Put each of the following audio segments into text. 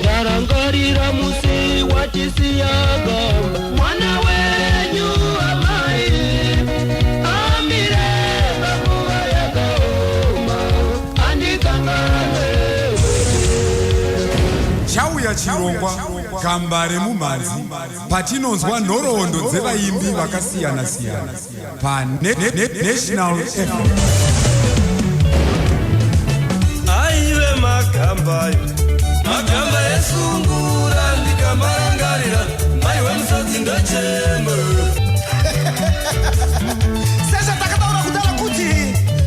Warangarira musi watisiyaga mwana wenyu amai amire bakuwa yakaoma andikangane chauya chirongwa gamba remumanzi patinonzwa nhoroondo dzevaimbi vakasiyana siyana paNational FM. Aive magamba esungura ndikamarangarira maiwe musodzi ndochema sasa takataura kudala kuti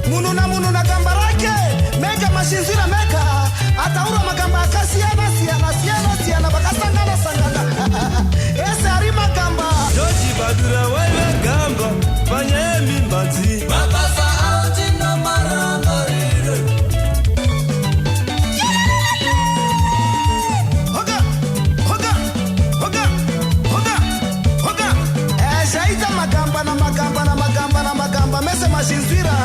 munhu na gamba rake mega mashinzira mega ataura magamba akasiyana siyana vakasangana ese ari magamba ndochibadura waive gamba panyaya mimbanzi mabasa auchino marangarire zvaita magamba mese mazhinzwira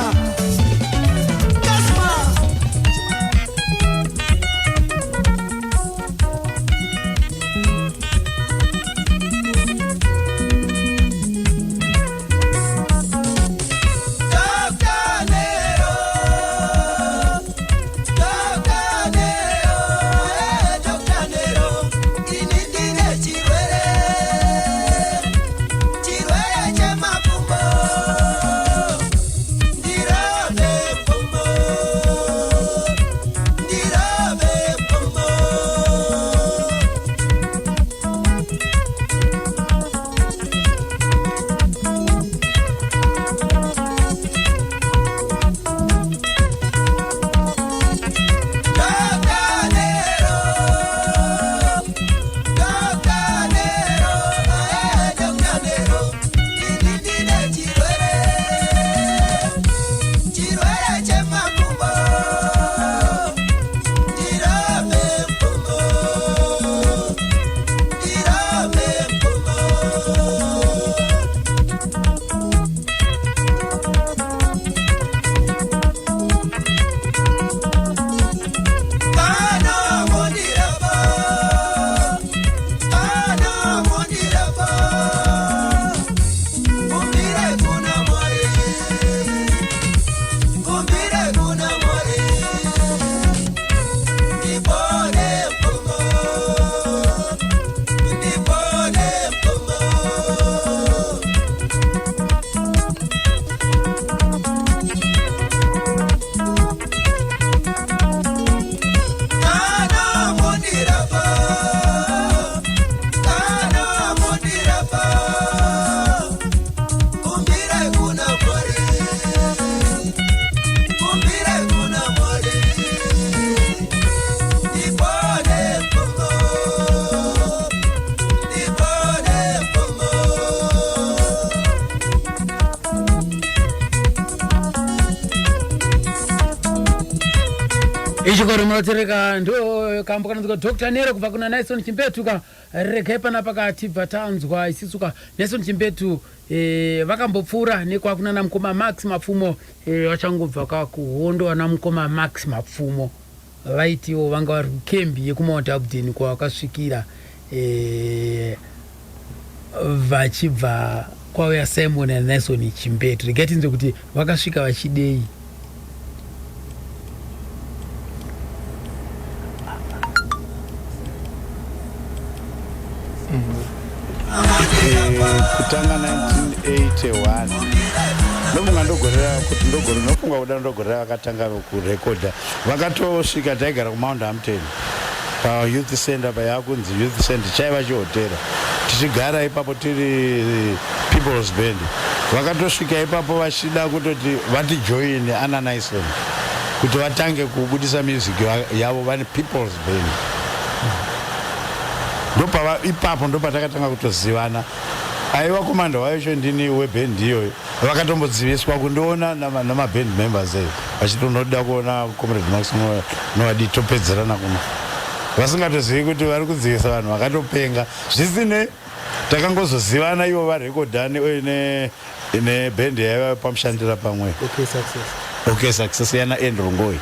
Ishikoro munotereka ndo kambokananzwa Dr. Nero kubva kuna Nelson Chimbetu regai pana pakati bvatanzwa isisuka Nelson Chimbetu vakambopfura nekwakuna namukoma Max Mapfumo vachangobva kuhondo ana mukoma Max Mapfumo vaitiwo vanga vari kukembi yekuMount Abdeni kwavakasvikira vachibva kwauya Simon naNelson Chimbetu regai tinzwe kuti vakasvika vachidei. Kutanga 1981 ndomunga ndogorera kuti ndofunga kuda ndogorera vakatanga kurekodha vakatosvika taigara kuMount Hampton paYouth Center payakunzi Youth Center chaiva chihotera tichigara ipapo tiri People's Band vakatosvika ipapo vachida kutoti vatijoin Ananaison kuti vatange kubudisa music yavo vane People's Band ipapo ndopatakatanga kutozivana aiwa komanda wacho ndini weband iyoyo vakatombodziviswa kundiona namaband members vachitonoda kuona Comrade Max nowaditopedzerana kuno vasingatozivi kuti vari kudzivisa vanhu vakatopenga zvisine takangozozivana ivo varekodhani ine bendi yaiva pamushandira pamwe okay success yana endrongoi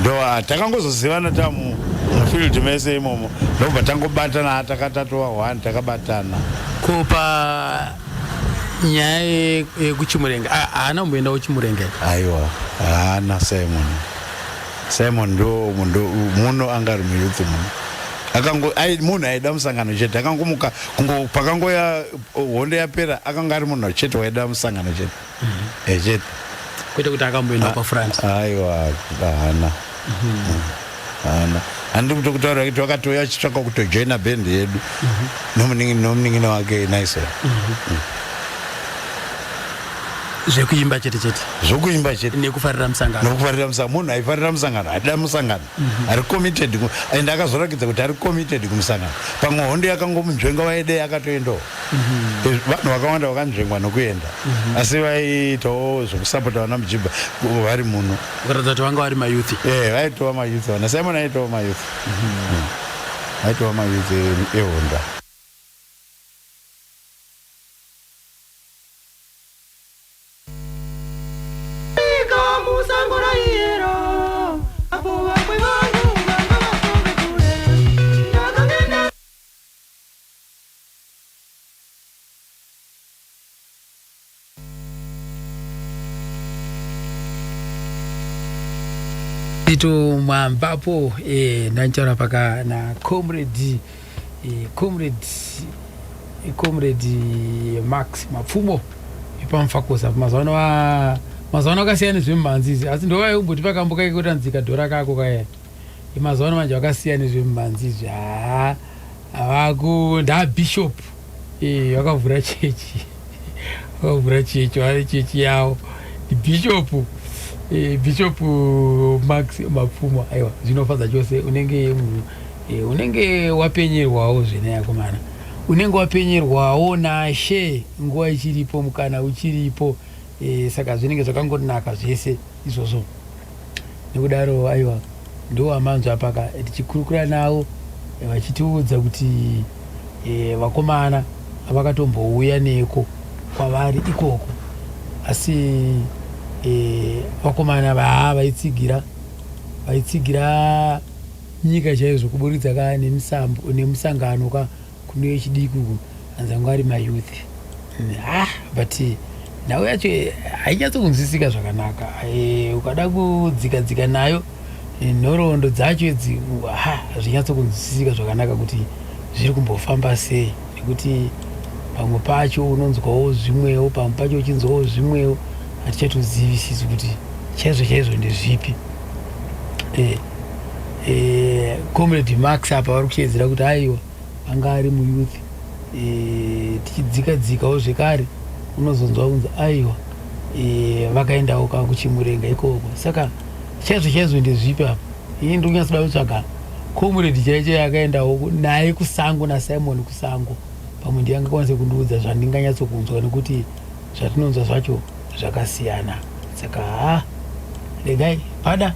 ndo takangozozivana mufield mese imomo ndobva tangobatana takatatowa 1 takabatana kupa nyaya yekuchimurenga haana kumboenda kuchimurenga aiwa haana Simon ndo muno angari muyuthi munhu aida musangano chete akangomuka pakangoya hondo yapera akanga ari munhu chete waida musangano chete chete kwete kuti akamboenda paFrance aiwa haana handi kutokutaura kuti wakatoya achitsvaka kutojoina bendi yedu nomunin'ina wake Naisel zvekuimba chete zvokuimba chete nekufarira musangano munhu aifarira musangano aida musangano ari committed ende akazorakidza kuti ari committed kumusangano pamwe hondo yakangomunzvenga waide akatoendawo vanhu vakawanda vakanzvengwa nokuenda asi vaitawo zvokusapota vana mujibha vari muno kuratidza kuti vanga vari mayuthi vaitova mayuthi vana Simon aitova mayuthi aitova mayuthi ehonda ito mwambapo nanchaura paka na comrade Max Mapfumo ipamfakosa mazuva akasiyana zvemumhanzizi asi ndovaiumboti pakamboka ikotanzika dhora kako kaya mazuva manje vakasiyana zvemumhanzizi avako ndabishop vakavhura chechi vari chechi yavo bishop Max Mapfumo aiwa zvinofadza chose unenge wapenyerwawo zvene yakomana unenge wapenyerwawo naShe nguva ichiripo mukana uchiripo saka zvinenge zvakangonaka zvese izvozvo nekudaro aiwa ndo amanzwa paka tichikurukura navo vachitiudza kuti vakomana vakatombouya neko kwavari ikoko asi vakomana vaitsigira nyika chaizvo kuburikidza ka nemusangano ka kuno chidiki anzangu ari mayouth but nhau yacho hainyatsokunzwisika zvakanaka ukada kudzika nayo nhoroondo dzacho idzi hazvinyatsokunzwisika zvakanaka kuti zviri kumbofamba sei nekuti pamwe pacho unonzwawo zvimwewo pamwe pacho uchinzwawo zvimwewo hatichatozivisisi kuti chaizvo ndezvipi comrade Max apa vari kuchedzera kuti aiwa anga ari muyouth tichidzika-dzikawo zvekare unozonzwa kunzi aiwa vakaendawo kuchimurenga ikoko saka chaizvo ndezvipi apa ini ndiri kunyatsoda kutsvaga comrade chaicho akaendawo naye kusango naSimon kusango pamwe ndiyangakwanise kundiudza zvandinganyatsokunzwa nekuti zvatinonzwa zvacho zvakasiyana saka regai pada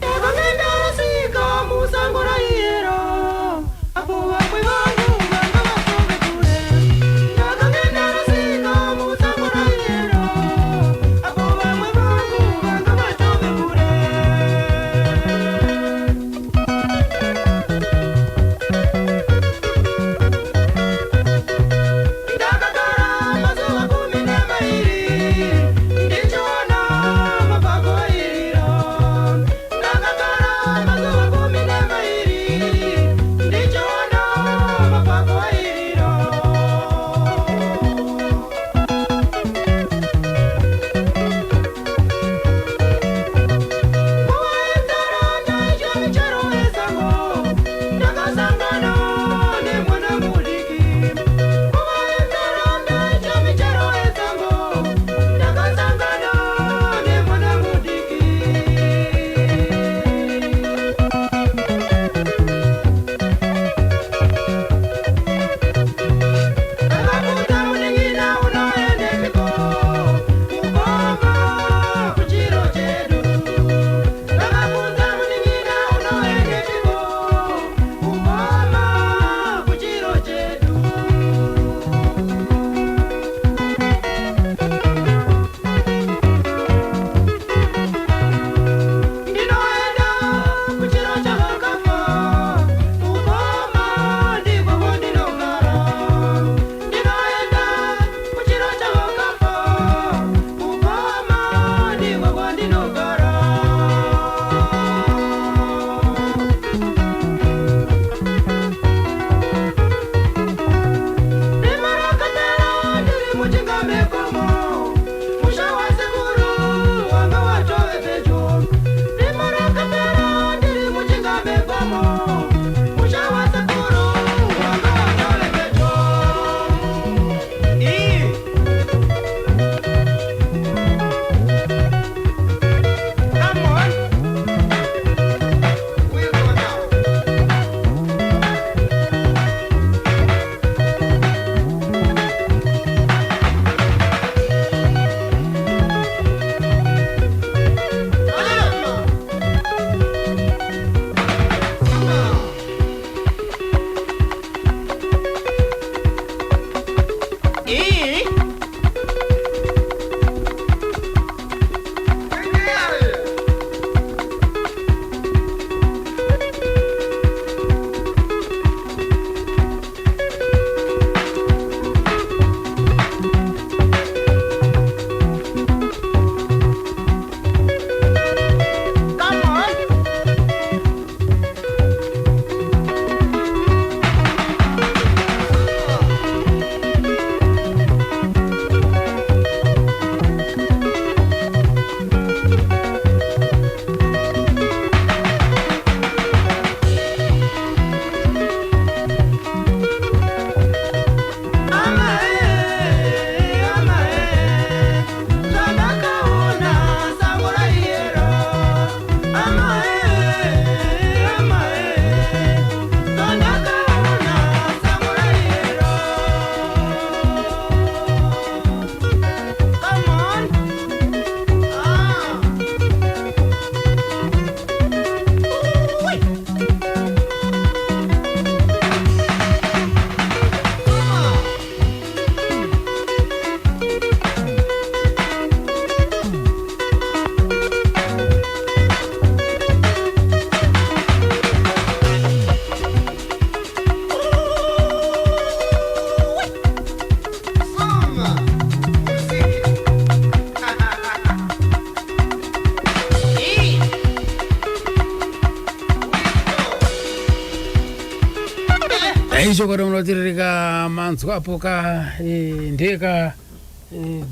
icho kwatomunotirika manzwapo ka ndeka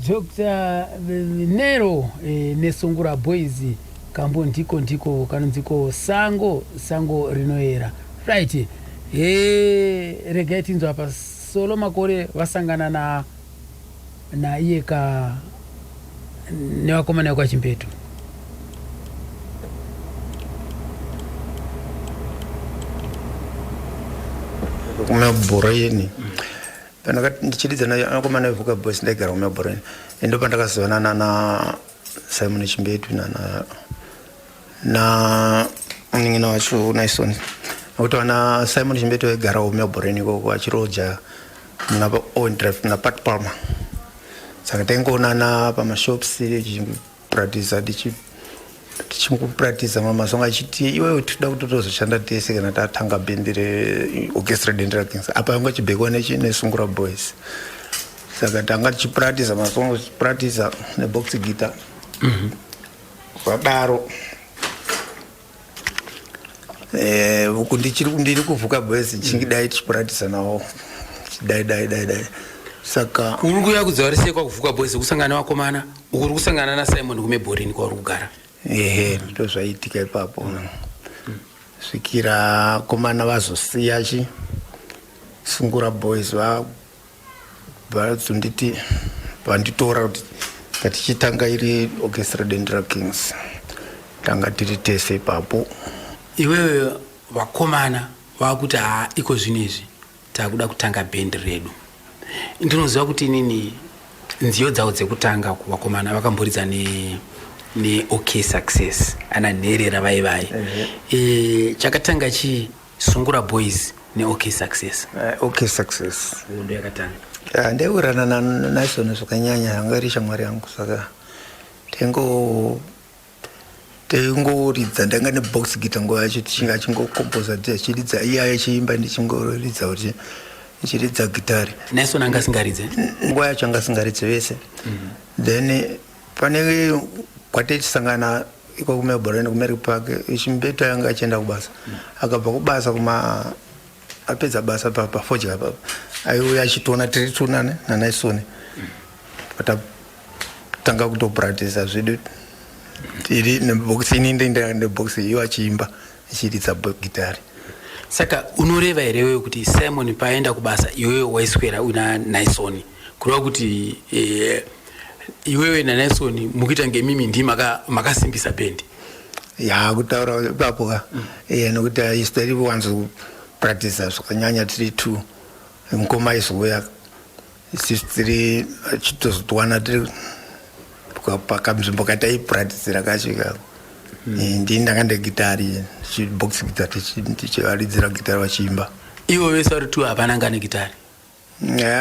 Dr. Nero nesungura boys kambo ndiko kanonziko sango rinoera right. Regai tinzwa apa solo makore vasangana na iye ka nevakomana kwa Chimpetu. kumeboreni ndichididza nakomana evuka boys ndaigara kumeboreni ndo pandakazovanana na Simon Chimbetu na uningina wacho Naison nokuti vana Simon Chimbetu aigara kumeboreni ikoko achiroja muna Owendraft na Pat Palmer saka taingoonana pamashops tichipractice tichikupractice mamasongo achiti iwewe tinoda kuti tozoshanda tese kana tatanga bhendi reorchestra Dendera Kings apa yanga chibhekwa nesungura boys saka tanga tichipractice masongo tichipractice nebox guitar vadaro ndiri kuvuka boys chingidai tichipractice nawo dai saka uri kuya kudzawarisei kwakuvuka boys kusangana vakomana uri kusangana na Simon kumeboreni kwauri kugara ndo zvaitika ipapo svikira komana vazosiyachi sungura boys vadzonditi vanditora kuti ngatichitanga iri orchestra Dendera Kings tanga tiri tese ipapo. Iwewe vakomana vakuti iko zvinezvi takuda kutanga bhendi redu, ndinoziva kuti nini nziyo dzavo dzekutanga kuvakomana vakamboridza ne OK Success ana nherera vai chakatanga chi Sungura Boys ne OK Success. OK Success ndo yakatanga ndaiurana na Naison zvakanyanya anga iri shamwari yangu saka tengoridza ndanga nebox guitar nguva yacho tichinga achingokompoza tichiridza iye achiimba ndichingoridza kuti ndichiridza gitari. Naison anga asingaridze nguva yacho anga asingaridze vese. Then pane kwatichisangana iko kumeboreni kuMary Park Chimbetu yanga achienda kubasa akabva kubasa apedza basa pafodya papa aiuya achitona tiri tunane naNaison patatanga kutopractice zvedu tiri nebox ininde nebox iyo achiimba achiridza gitari. Saka unoreva here wewe kuti Simon paenda kubasa iwewe waiswera una Naison kureva kuti iwewe naNaison mukuita ngemimi ndi makasimbisa bendi kutaura ipapo nokuti history wanzo practice zvakanyanya tiri two mukoma izouya tiri chitozotwana tiri pakanzvimbo kataipracticira kasvika ndini ndanga ndegitari box guitar tichivaridzira gitari vachiimba. Ivo vese vari tu hapana anga negitari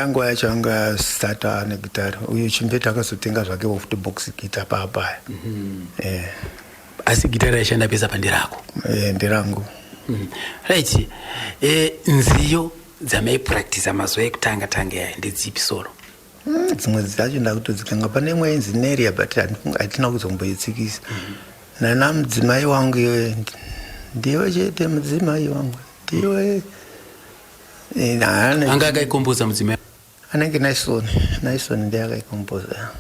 nguva yacho anga starta negitari uyu Chimbetu akazotenga zvake wofuti box guitar paapaya. asi gitari yaishanda pesa pandirako ndirangu. Right. Nziyo dzamaipractice mazuva ekutanga yaya ndedzipi soro? Dzimwe dzacho ndakutodzikanga pane imwe inzi Neria but hatina kuzomboitsikisa. Nana mudzimai wangu iwe ndiwe chete mudzimai wangu ndiwe anga akaikomboza mudzimai anenge Naison ndiye akaikomboza.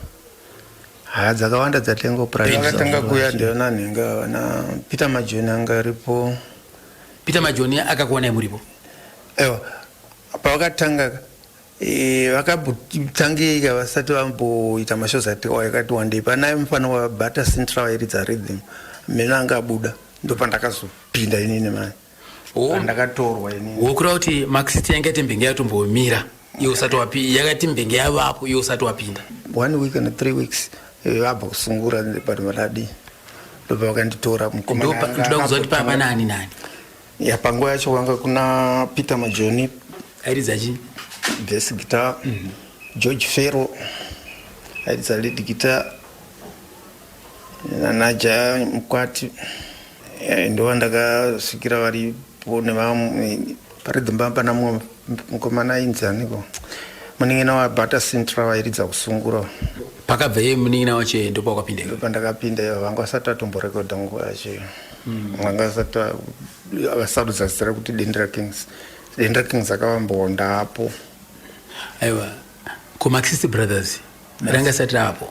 Dzakawanda dzatanga kuya ndiona nhenga na Peter Majoni anga aripo. Peter Majoni akakuona muripo? Ewa pavakatanga vakabutangika vasati vamboita mashows ati yakati wandei pana mufano waBata Central wairidza rhythm mina anga abuda ndo pandakazopinda inini mani ndakatorwa inini wokureva kuti Maxit yanga yati mbenge yatombomira iwe usati wapinda yakati mbenge yavapo iwe usati wapinda 1 week and 3 weeks vabva kusungura pamaradi ndobva vakanditora ndoda kuziva kuti papa nani panguva yacho wanga kuna Peter Majoni airidza chii bass guitar, George Ferro airidza lead guitar, Naja Mukwati ndo ndakasvikira varipo nevamwe paridhimba pana mumwe mukomana ainzi aniko muningina waBata Central wairidza kusungura. Pakabva iye muningina wacho ndo pakwapinda pandakapinda vanga vasati vatomborekodha nguva yacho vanga vasati vasarudza zita rekuti Dendera Kings Dendera Kings akavambonda hapo. Aiwa, kuMarxist Brothers ranga sati hapo.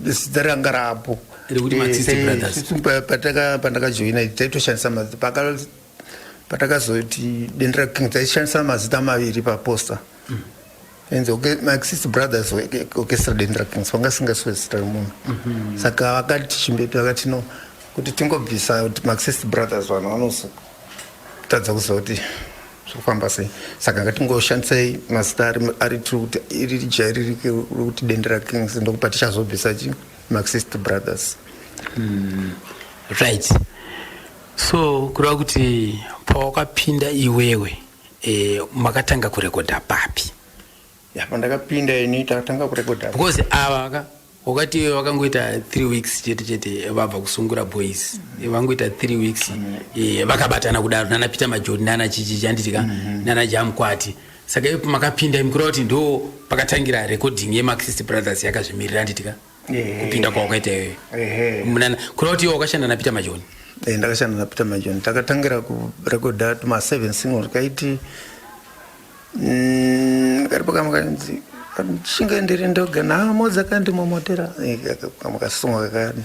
Zita ranga rapo. Rekuti Marxist Brothers. Pandakajoina taitoshandisa mazita patakazoti Dendera Kings taishandisa mazita maviri paposta. And the Marxist Brothers orchestra Dendera Kings vangasingaswe zita remunhu. Saka vakati Chimbetu vakati no kuti tingobvisa Marxist Brothers vanhu vanozotadza kuziva kuti zvofamba sei. Saka ngatingoshandisai mazita ari kuti iri jairike rokuti Dendera Kings ndokupa tichazobvisa Marxist Brothers. Right. So kureva kuti pawakapinda iwewe makatanga kurekodha papi? Pandakapinda ini takatanga kurekodha. Because ava wakati wakangoita 3 weeks chete vabva kusungura boys. Vangoita 3 weeks vakabatana kudaro nana Peter Majoni nana Chichi anditika nana Jamkwati. Saka makapinda imkura kuti ndo pakatangira recording yeMarxist Brothers yakazvimirira anditika. Kupinda kwawakaita iwewe. Munana kureva kuti wakashanda na Peter Majoni. Ndakashanda na Peter Majoni. Takatangira kurekodha ma 7 singles kaiti karipokamkanzi chingaendere ndoga naamodza kandimomotera kamukasunga kakani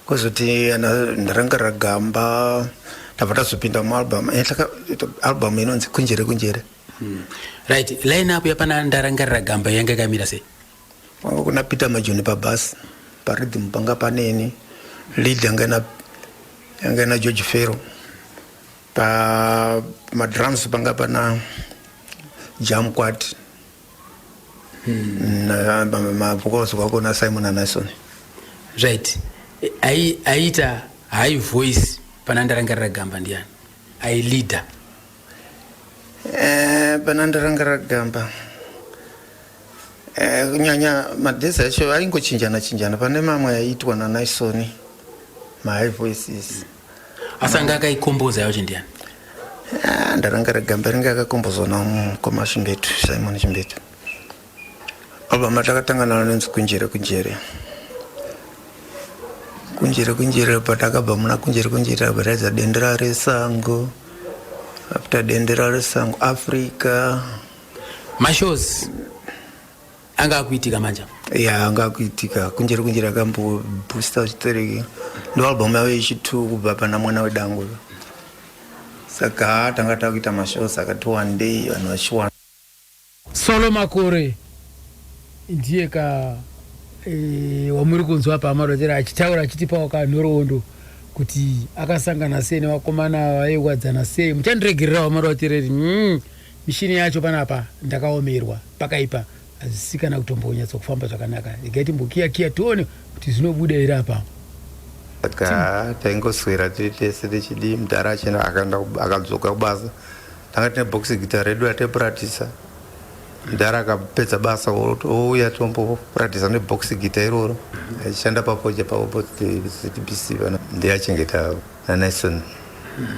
kozoti ndarangara gamba tabva tazopinda mualbum album inonzi kunjere kunjere. Right, line up yapana ndarangarira gamba yanga yakamira sei? Kuna Peter Majoni pabasi paridhim panga paneni lead yanga na George Fero pa madrums panga pana Jamkwat na vocals wako na Simon and Nason. Right. Aita high voice panandarangara gamba ndiani? Ai leader. Panandarangara gamba. Kunyanya madesa acho aingochinjana pane mamwe yaitwa na Nason my high voices. Asanga akaikomboza yacho ndiani? Ndarangara gamba ringa akakombozwa na Koma Chimbetu, Simon Chimbetu. Album atakatangana nonzi kunjere patakabva muna kunjere baraza Dendera Resango, after Dendera Resango Africa mashows anga kuitika manja. Anga kuitika kunjere akambo booster chitereki ndo album yawe ichitu kubva pana mwana wedangu. Saka tangata kuita mashows akati one day vanhu vachiwana. Solo Makore ndiye wamuri kunzwa pamarotera achitaura achitipa wakanhoroondo kuti akasangana sei nevakomana vaiwadzana sei. Muchandiregerera wamarotereri mishini yacho panapa ndakaomerwa pakaipa hazisi kana kutombonyatsa kufamba zvakanaka. Igaiti mbokiya tione kuti zvinobuda iri apa. Saka taingoswera tiri tese tichidi mudhara achena akadzoka kubasa tanga tine box guitar redu yataipuratisa. Mudhara akapedza basa ouya tombopratisa nebox guitar iroro achishanda papoje paopo TBC vana ndiye achengeta naNason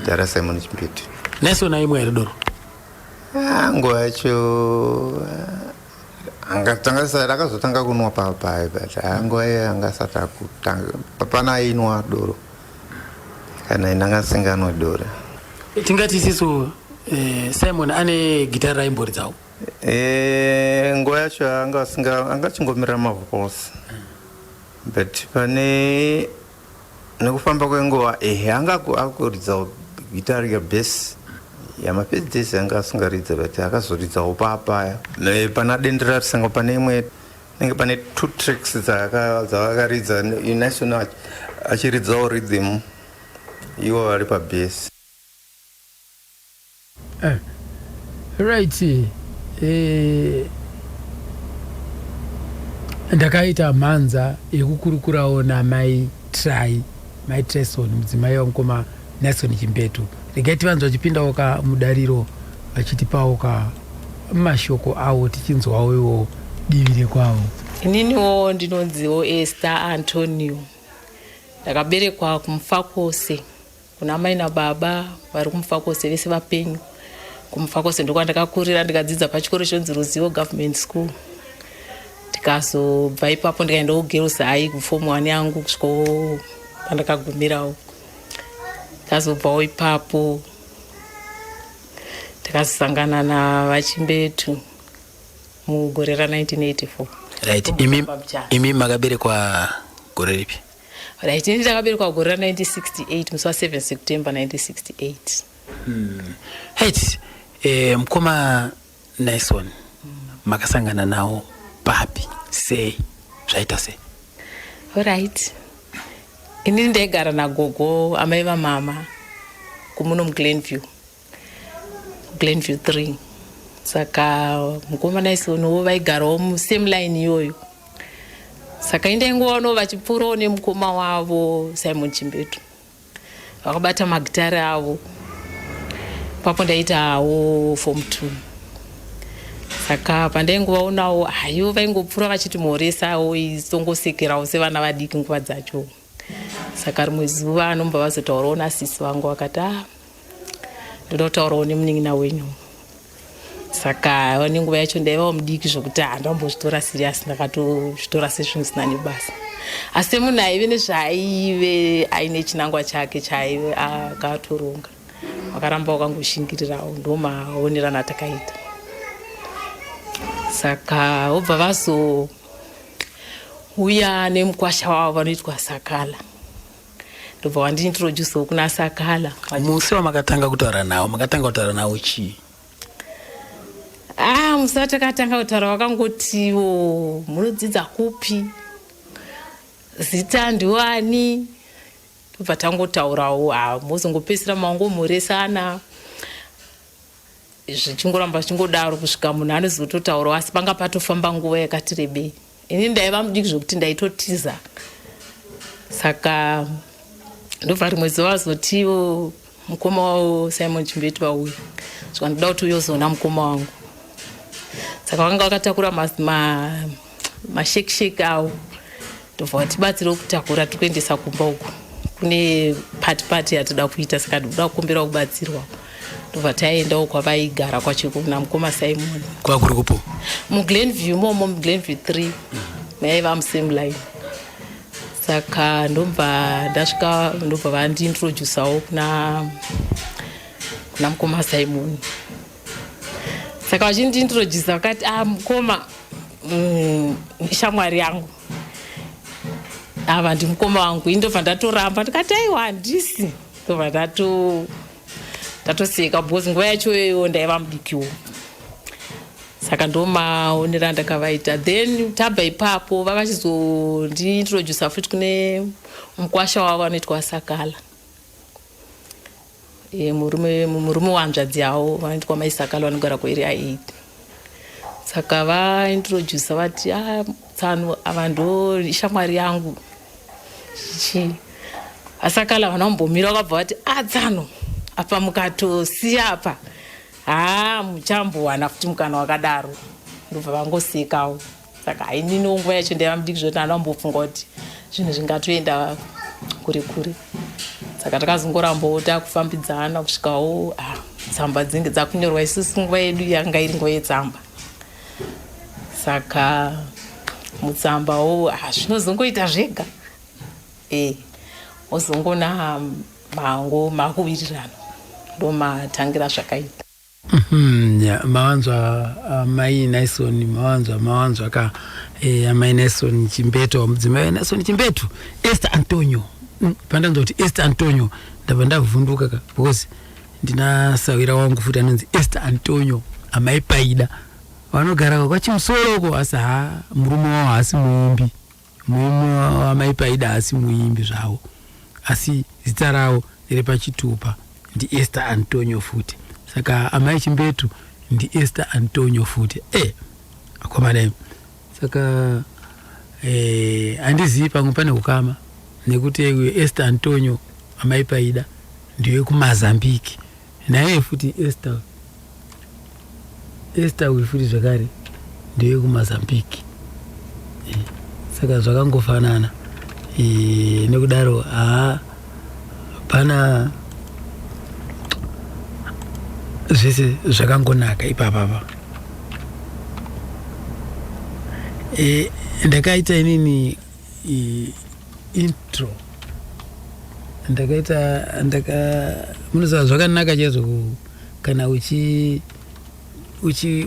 Dara Simon Chimbetu. Nason aimwe here doro? Nguva yacho akazotanga kunwa papai but nguva iyo angasati akutanga papana ainwa doro kana inangasinganwa doro. Tingati isisu Simon ane gitara raimboridzawo? Nguva yacho angachingomirira mavocals but pane nekufamba kwenguva anga akuridzawo gitari yabass yamapedzisi anga asingaridza but akazoridzawo papaya. Pana Dendera Resango pane imwe nenge pane 2 tracks dzavakaridza Nason achiridzawo rhythm ivo vari pabass. Right. Ndakaita mhanza yekukurukurawo namai Trason mudzimai wamukoma Nason Chimbetu. Regai vanhu vachipindawo mudariro vachitipawo mashoko avo tichinzwawo iwo divire kwavo. Ininiwo ndinonziwo Esther Antonio. Ndakaberekwa kuMufakose kuna mai nababa vari kuMufakose vese vapenyu. Kumufakose ndokwandakakurira ndikadzidza pachikoro chonzi Ruzivo Government School. Ndikazobva ipapo ndikaendawo Girls High kuform 1 yangu kusvikawo pandakagumirawo. Ndikazobvawo ipapo takasangana navachimbetu mugore ra1984. Right. Imi makaberekwa gore ripi? Right, ini takaberekwa gore ra1968 musi wa7 September 1968. Right. Mkoma Naison makasangana nawo papi sei zvaita sei? Alright. Ini ndaigara nagogo amai vamama kumuno muGlenview 3. Saka mukoma Naison vaigarawo musame line iyoyo. Saka indaingoona vachipfuurawo nemukoma wavo Simon Chimbetu vakabata magitari avo. Papo ndaitawo form 2. Saka pandaingovaonawo hayo vaingopfuura vachiti mhoresawo isongosekerawo sevana vadiki nguva dzacho. Saka rimwe zuva anomba vazotaurawo nasisi vangu vakati ndoda kutaurawo nemunin'ina wenyu. Saka nenguva yacho ndaivawo mudiki zvokuti handambozvitora serious, ndakatozvitora sezvinhu zvisina nebasa. Asi munhu aive nezvaaive aine chinangwa chake chaaive akatoronga. Wakaramba wakangoshingirirawo ndomaonerana takaita. Saka obva vazouya nemukwasha wavo vanoitwa Sakala. Ndobva wandintroducewo kuna Sakala. Musi wamakatanga kutaura nawo, makatanga kutaura nawo chii? Musi watakatanga kutaura wakangotiwo munodzidza kupi, zita ndiwani. Ndobva tangotaurawo mozongopedzisira mangomhoresana. Zvichingoramba zvichingodaro kusvika munhu anozototaurawo asi panga patofamba nguva yakati rebei. Ini ndaiva mudiki zvokuti ndaitotiza. Saka ndobva rimwe zuva zotiwo mukoma wavo Simon Chimbetu vauya. Zvika ndoda kuti uyozoona mukoma wangu. Saka vakanga vakatakura mashekisheki avo. Ndobva vatibatsirewo kutakura tikuendesa kumba uku. Kune pati yatoda kuita, saka ndoda kukumbira kubatsirwa. Ndobva taendawo kwavaigara kwacho kuna mukoma Simon. Kwakuri kupo? MuGlenview momo muGlenview 3. Maiva musame line. Saka ndobva ndasvika ndobva vandiintroduceawo kuna mukoma Simon. Saka vachindiintroduce vakati mukoma shamwari yangu. Ava ndimukoma wangu. Ndobva ndatoramba ndikati aiwa handisi. Ndobva ndatoseka because nguva yacho iyoyo ndaiva mudikiwo. Saka ndomaonera ndakavaita. Then tabva ipapo vakachizondiintroduce futi kune mukwasha wavo vanoitwa Sakala. Murume wanzvadzi yavo vanoitwa maisakala vanogara kuarea 8. Saka vaintroduce vati Tsano ava ndo shamwari yangu. Asakala vanombomira vakabva vati Tsano apa mukatosiya apa muchambowana futi mukana wakadaro. Ndobva vangosekawo. Saka hainini nguva yacho ndaiva mudiki zvoti andambofunga kuti zvinhu zvingatoenda kure kure. Saka takazongorambawo takufambidzana kusvikawo tsamba dzinenge dzakunyorwa. Isusu nguva yedu yanga iri nguva yetsamba. Saka mutsambawo zvinozongoita zvega. Ozongona makuwirirano ndomatangira zvakaita. Mawanzwa mai Naison, mawanzwa ka amai Naison Chimbetu, mudzimai Naison Chimbetu, Esther Antonio. Pandanzwa kuti Esther Antonio ndabva ndavhunduka because ndinasawira wangu futi anonzi Esther Antonio amai Paida. Vanogara kwachimusoroko asi murume wavo haasi muimbi. Murume wamai Paida haasi muimbi zvavo. Asi zita ravo riri pachitupa ndi Esther Antonio futi. Saka amai Chimbetu ndi Esther Antonio futi. Akomana. Saka andizivi pamwe pane ukama nekuti Esther Antonio amai Paida ndiye kuMozambique. Naye futi Esther wifuti zvakare ndiye kuMozambique. Saka zvakangofanana. Nekudaro pana zvese zvakangonaka ipapapa. Ndakaita inini intro. Munoziva zvakanaka chaizvo kana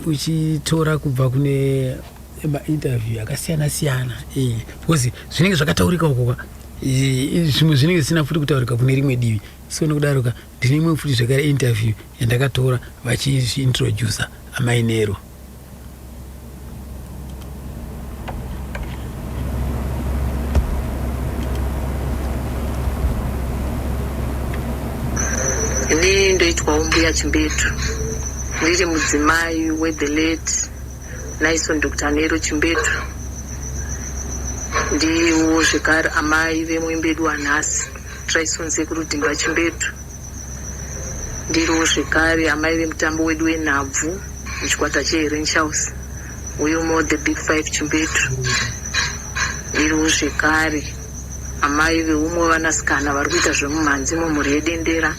uchitora kubva kune mainterview akasiyana-siyana because zvinenge zvakataurika uko zvimwe zvinenge zvisina futi kutaurika kune rimwe divi. So nokudaroka ndine imwe futi zvakare interview yandakatora vachizviintroducer amainero. Ini ndoitwawo mbuya Chimbetu, ndiri mudzimai weThe late Naison Dr. Nero Chimbetu, ndiwo zvekare amai vemuimbedu wanhasi Traison Sekuru Dhimba Chimbetu, ndiriwo zvekare amai vemutambo wedu wenhabvu muchikwata cheHerenchaus uyumo The Big Five Chimbetu, ndiriwo zvekare amai veumwe vanasikana vari kuita zvemumhanzi mumhuri yeDendera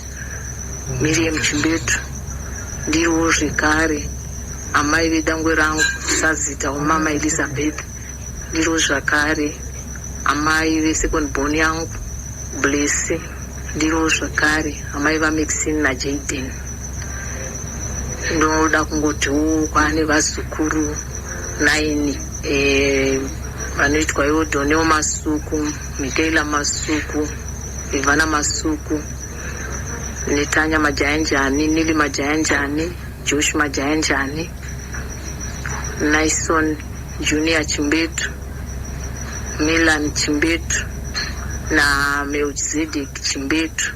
Miriam Chimbetu, ndiriwo zvekare amai vedangwe rangu Sazita umama Elizabeth, ndiriwo zvakare amai vesecond born yangu Blessy, ndiriwo zvakare amai vaMaxine naJayden. Ndoda kungotiwo kwane vazukuru 9 vanoitwa iwo Doneo Masuku, Mikaela Masuku, Ivana Masuku, Netanya Majayanjani, Nili Majayanjani, Josh Majayanjani, Naison Junior Chimbetu, Milan Chimbetu na Melchizedek Chimbetu,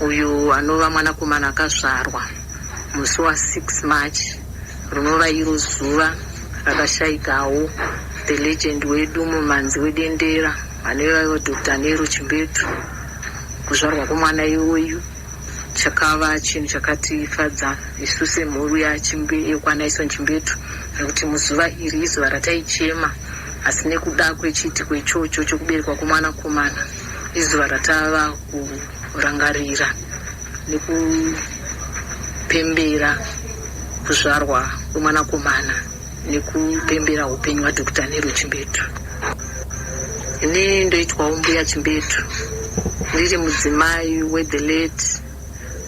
uyu anova mwanakomana akazvarwa musi wa6 March rinova iro zuva rakashayikawo the legend wedu mumhanzi weDendera anova Dr. Nero Chimbetu. Kuzvarwa kwemwana iyoyu chakava chinhu chakatifadza isu semhuru yekwanaison Chimbetu, nekuti muzuva iri izuva rataichema, asi nekuda kwechitiko ichocho chokuberekwa kwomwanakomana izuva ratava kurangarira nekupembera kuzvarwa kwemwanakomana nekupembera upenyu hwaDr. Nero Chimbetu. Ini ndoitwawo mbuya Chimbetu, ndiri mudzimai weThe late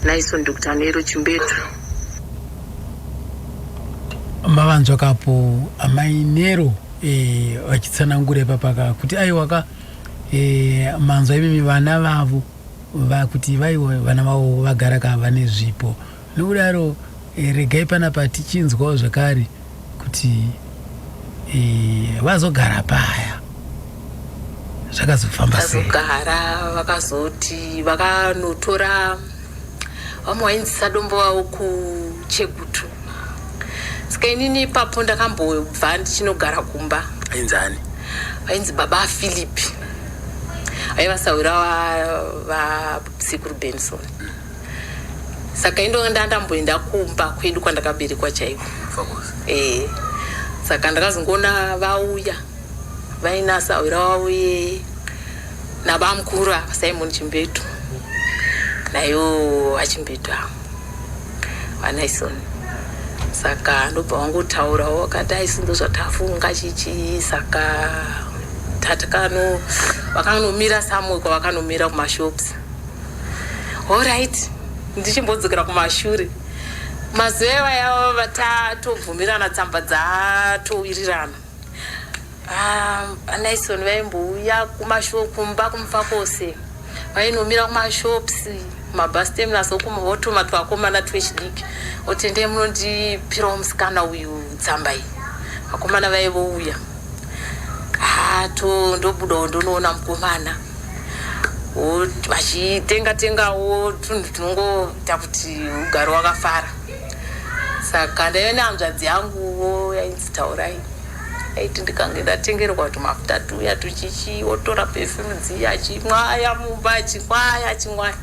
Naison Dr. Nero Chimbetu. Mavanzwa kapo amainero vachitsanangura papaka kuti aiwaka manzwa ivimi vana vavo vakuti vana vavo vagara kava nezvipo. Nokudaro regai panapa tichinzwawo zvakare kuti vazogara paya zvakazofamba sei. Vakazogara vakazoti vakanotora vamwe vainzisa dombo wavo kuChegutu. Saka inini ipapo ndakambobva ndichinogara kumba. Ainzani? Vainzi baba Philip, vaivasawira vaSekuru Benson. Saka ndandamboenda kumba kwedu kwandakaberekwa chaiko. Saka ndakazongoona vauya vainasawira vauye nabamukuru Simon Chimbetu nayo vaChimbetu vaNaison. Saka ndobva wangotaurawo wakati aisindo zvatafunga chichi. Saka tatakano vakanomira samwe kwavakanomira kumashops. Alright, ndichimbodzokera kumashure mazuva yavo vatatobvumirana tsamba dzatowirirana. Naison vaimbouya kumba kumufakose vainomira kumashops mabus terminals okumahotoma twakomana twechidiki otende munondipirawo musikana uyu tsamba iyi. Vakomana vaivouya ndobudawo ndonoona mukomana vachitengatengawo tunhu tunongoita kuti ugare wakafara. Saka ndaive nehanzvadzi yanguwo yainzi Taurai, aiti ndikange ndatengerwa kuti mafuta tuya tuchichi otora perfume dziya achimwaya mumba achimwaya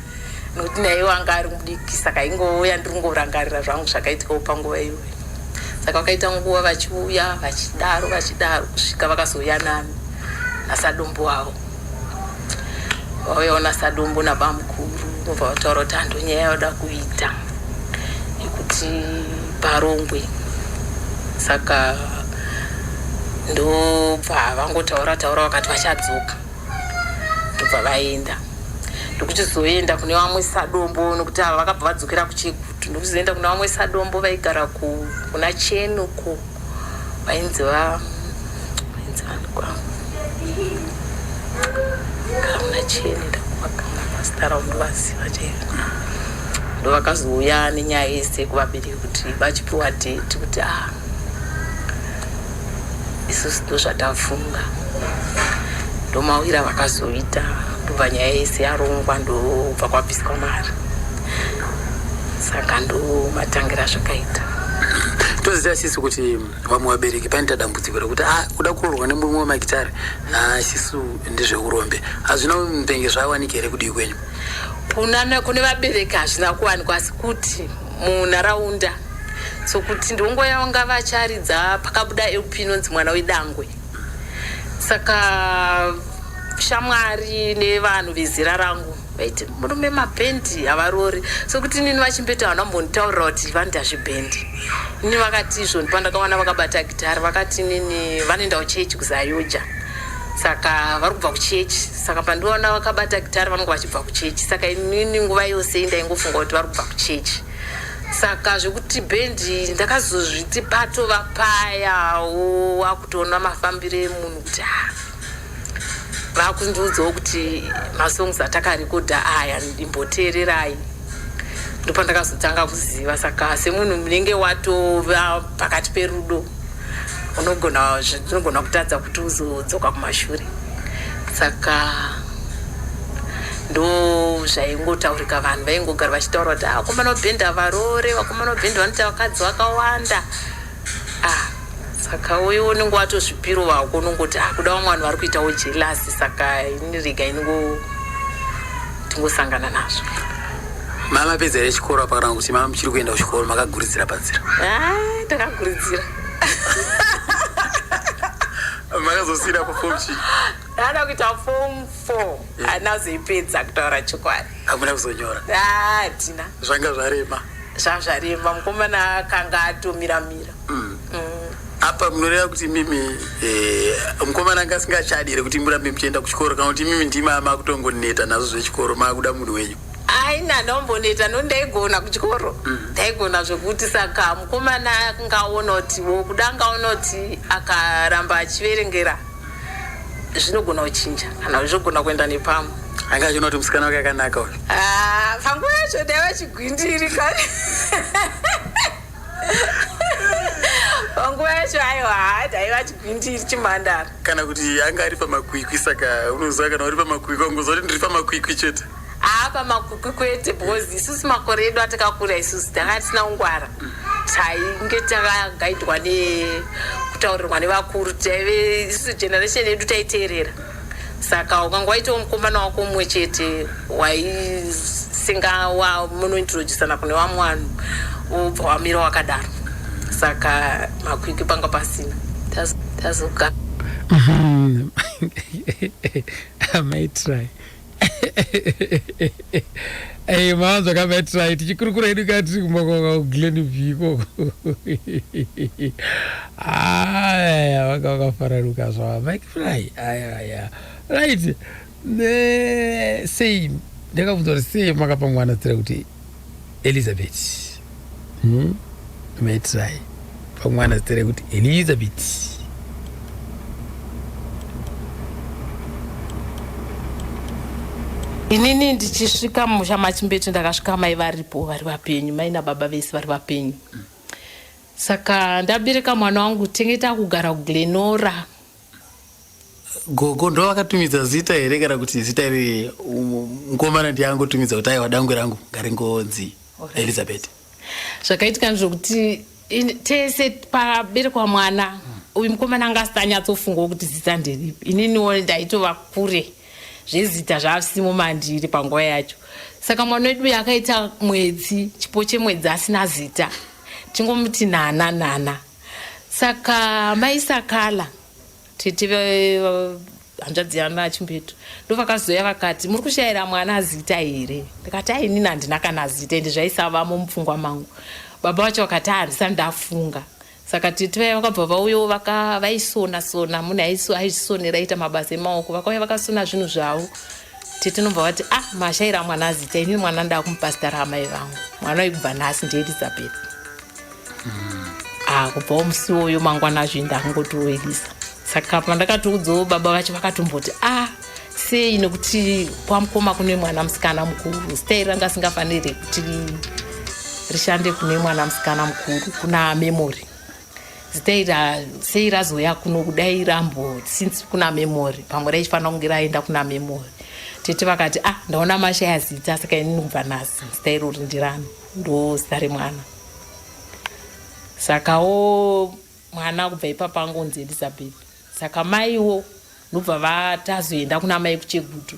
nokuti naye wanga ari mudiki. Saka ingouya ndiringorangarira zvangu zvakaitikawo panguva iyoyo. Saka vakaita nguva vachiuya vachidaro kusvika vakazouya nani nasadombo wavo. Vauyawo nasadombo nabamukuru vobva vataura kuti hando nyaya yoda kuita yekuti parongwe. Saka ndobva vangotaura vakati vachadzoka, ndobva vaenda. Ndokuchizoenda kune vamwe sadombo nokuti ava vakabva vadzokera kuChegutu. ndokuzoenda kuna vamwe Sadombo vaigara kuna Cheni uko vainzi kuna Cheni ndakuvakana ndovaziva chaivo ndovakazouya nenyaya yese kuvabereki kuti vachipiwa date kuti isusu ndozvatafunga ndomawira vakazoita ndobva nyaya yese yarongwa ndobva kwabviswa mari saka ndomatangira zvakaita toziva sisu kuti vamwe vabereki painoita dambudziko rekuti kuda kuroorwa nemumwe wemagitari sisu ndezveurombe hazvina mupenge zvawanika here kudii kwenyu kune vabereki hazvina kuwanikwa asi kuti munharaunda sokuti ndongoyavanga vacharidza pakabuda LP inonzi mwana wedangwe saka shamwari nevanhu vezera rangu vaiti murume mabhendi havarori sokuti nini vachimbeti havana mbonditaurira kuti vanoita zvibhendi nini vakati izvo ndipandakawana vakabata gitari vakati nini vanoenda kuchechi kuzayoja saka vari kubva kuchechi saka pandiona vakabata gitari vanonge vachibva kuchechi saka inini nguva yose ndaingofunga kuti vari kubva kuchechi saka zvekuti bhendi ndakazozviti patova payawo wakutoona mafambiro emunhu kuti vakundiudzawo kuti masongs atakarekodha aya ndimboteererai ndopandakazotanga kuziva saka semunhu munenge watova pakati perudo unogona kutadza kuti uzodzoka kumashure saka ndo zvaingotaurika vanhu vaingogara vachitaura kuti vakomana vabhendi havarore vakomana vabhendi vanoita vakadzi vakawanda saka uye unenge watozvipiro vako unongoti kuda vamwe vanhu vari kuitawo jelasi saka inirega tingosangana nazvo mama pedza rechikoro apakana kuti mama muchiri kuenda kuchikoro makaguridzira padzira ndakaguridzira makazosira pafom chii ndada kuita form 4 anazoipedza kutaura chokwadi hamuna kuzonyora hatina zvanga zvarema zvazvarema mukomana akanga atomiramira apa munoreva kuti mimi mukomana anga asingachadire kuti murambe muchienda kuchikoro kana kuti mimi ndimama kutongoneta nazvo zvechikoro maakuda munhu wenyu aina ndomboneta nondaigona kuchikoro ndaigona zvokuti saka mukomana ngaona kuti wokuda ngaona kuti akaramba achiverengera zvinogona kuchinja kana zvogona kuenda nepamwe anga achiona kuti musikana wake akanaka uyu panguva yacho ndaiva chigwindiri kare panguva yacho aiwa ndaiva chigwindiri chimhandara kana kuti anga ari pamakwikwi saka unoziva kana uri pamakwikwi ungoziva kuti ndiri pamakwikwi chete pamakwikwi kwete bhozi isusu makore edu atakakura isusu tanga tisina ungwara tainge takagaidwa nekutaurirwa nevakuru taive isusu generation yedu taiteerera saka ukanga waitawo mukomana wako mumwe chete waisinga munointroducana kune vamwe vanhu ubva wamira wakadaro saka makwikwi panga pasina tazoka amaitry manzwa kamaitry tichikurukura edu kati kumakwaka kuglenview ikoko aya vanga vakafararuka zvava maitry aya right sei ndakabvunza kuti sei makapa mwana zita kuti Elizabeth maitry pamwana zita kuti Elizabeth inini ndichisvika musha Machimbeto ndakasvika mai varipo vari vapenyu mai nababa vese vari vapenyu saka ndabereka mwana wangu tengeta kugara kuGlenora gogo ndo vakatumidza zita here kana kuti zita iri mukomana ndiangotumidza kuti aiwa dangwe rangu ngaringonzi Elizabeth zvakaitika ndizvokuti tese paberekwa mwana uyu mukomana anga asitanyatsofungawo kuti zita nderipi ininiwo ndaitova kure zvezita zvasimo mandiri panguva yacho saka mwana wedu yakaita mwedzi chipo chemwedzi asina zita tingomuti nana saka maisakala tete hanzvadzi yana Chimbeto ndovakazoya vakati muri kushayira mwana zita here ndikati ainini handina kana zita ende zvaisavamo mupfungwa mangu baba vacho vakati handisani ndafunga saka tete vaya vakabva vauyo vaisona munhu aisonera aita mabasa emaoko vakauya vakasona zvinhu zvavo tete nomva vati mashaira mwana zita ini mwana nda kumupasitara amai vangu mwana waibva nhasi ndielizabeth kubva musi uyo mangwana azvo ndakungotoelisa saka pandakatoudzawo baba vacho vakatomboti sei nekuti kwamukoma kune mwana musikana mukuru stai ranga singafaniri kuti rishande kune mwana musikana mukuru kuna memory zitaira sei razoya kuno kudai rambo since kuna memory pamwe raifanira kunge raenda kuna memory tete vakati ndaona mashaya zita saka ini ndikubva nhasi zita irori ndirani ndo zita remwana sakawo mwana kubva ipapa angonzi Elizabeth saka maiwo nobva vatazoenda kuna mai kuchegutu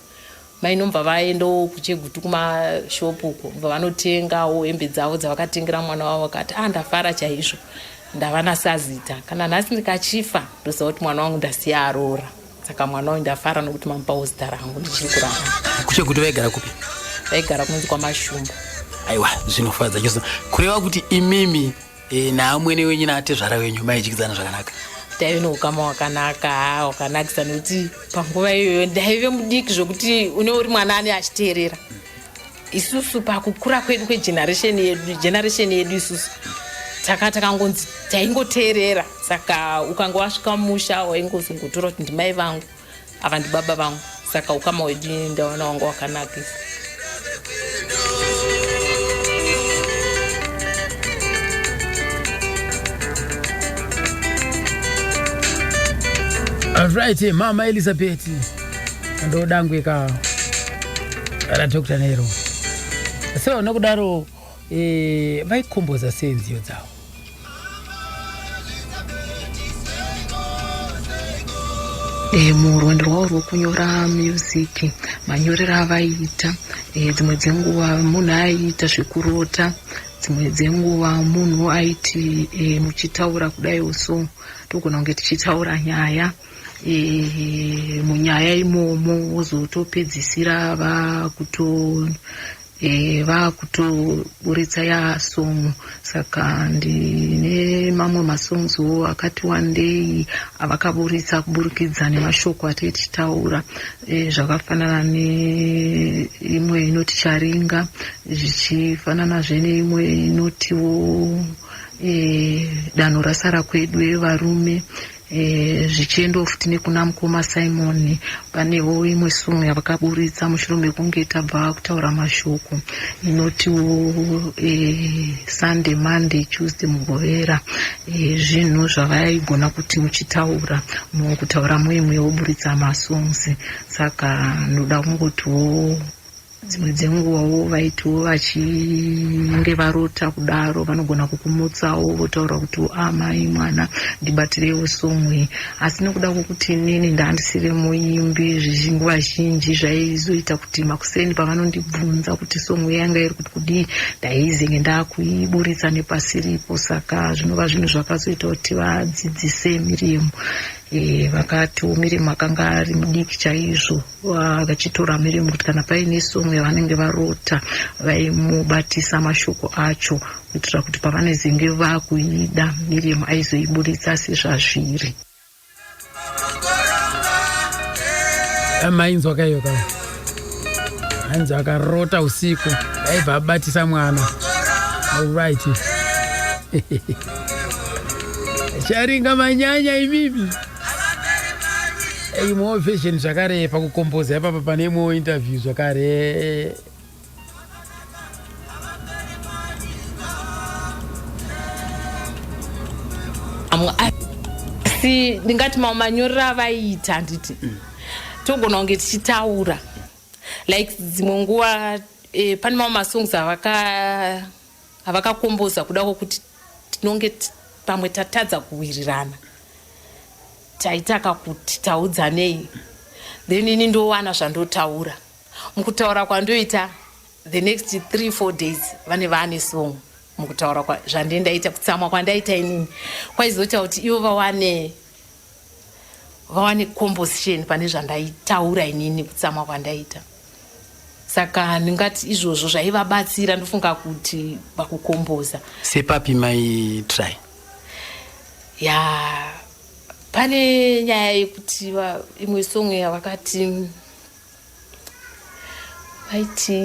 mai nobva vaendawo kuchegutu kumashopu uko bva vanotengawo hembe dzavo dzavakatengera mwana wavo vakati ndafara chaizvo ndava nasazita kana nhasi ndikachifa ndoziva kuti mwana wangu ndasiya arora saka mwana wangu ndafara nokuti mamupawo zita rangu ndichiri kurarama. Kuchegutu vaigara kupi? Vaigara kunzi kwaMashumba. Aiwa zvinofadza chose kureva kuti imimi naamwene wenyu naatezvara wenyu maichikidzana zvakanaka. Taive neukama hwakanaka hwakanakisa nekuti panguva iyoyo ndaive mudiki zvokuti une uri mwana ane achiteerera isusu pakukura kwedu kwegeneresheni yedu isusu takangonzi taingoteerera saka ukanga wasvika musha waingozotora kuti ndimai vangu ava ndibaba vangu saka ukama hwedu ndaona wanga wakanakisa. Alright, Mama Elizabeth ndo dangweka ala Dr. Nero. So nokudaro vaikomboza senziyo dzavo. Murwendo rwavo rwokunyora music manyorero avaiita dzimwe dzenguva munhu aiita zvekurota dzimwe dzenguva munhu aiti muchitaura kudai so togona kunge tichitaura nyaya munyaya imomo wozotopedzisira vakutoburitsa yasomo saka ndine mamwe masongzo akati one day avakaburitsa kuburikidza nemashoko atei tichitaura zvakafanana neimwe inoti charinga zvichifananazve neimwe inotiwo danho rasara kwedu evarume zvichiendawo futi nekuna mukoma Simon panewo imwe somo yavakaburitsa mushure mekunge tabva kutaura mashoko inotiwo Sunday, Monday, Tuesday mugovera zvinhu zvavaigona kuti uchitaura mukutaura muimwe woburitsa masongs saka ndoda kungotiwo dzimwe dzenguvawo vaitiwo vachinge varota kudaro vanogona kukumutsawo votaura kuti mai mwana ndibatirewo somwe asi nekuda kwokuti inini ndandisiri muimbi nguva zhinji zvaizoita kuti makuseni pavanondibvunza kuti somwe yanga iri kuti kudii ndaizenge ndakuiburitsa nepasiripo saka zvinova zvinhu zvakazoita kuti vadzidzise Miriam vakatiwo Miriam akanga ari mudiki chaizvo vachitora Miriam kuti kana paine somwe yavanenge varota vaimubatisa mashoko acho kuitira kuti pavanezenge vakuida Miriam aizoiburitsa sezvazviri. Mainzwa kayoka ainzi akarota usiku aibva abatisa mwana. Alright. Charinga manyanya imimi imwewo version zvakare pakukomboza ipapa pane imwewo interview zvakare asi ndingati mamanyorero avaiita handiti togona kunge tichitaura like dzimwe nguva pane mamwe masongs avakakomboza kuda kwokuti tinonge pamwe tatadza kuwirirana taitaka kuti taudzanei then ini ndowana zvandotaura mukutaura kwandoita the next 3-4 days vane song mukutaura zvandendaita kutsamwa kwandaita inini kwaizoita kuti ivo vawane composition pane zvandaitaura inini kutsamwa kwandaita saka ndingati izvozvo zvaivabatsira ndofunga kuti pakukomboza. Sepapi mai try pane nyaya yekuti imwe song yavakati vaiti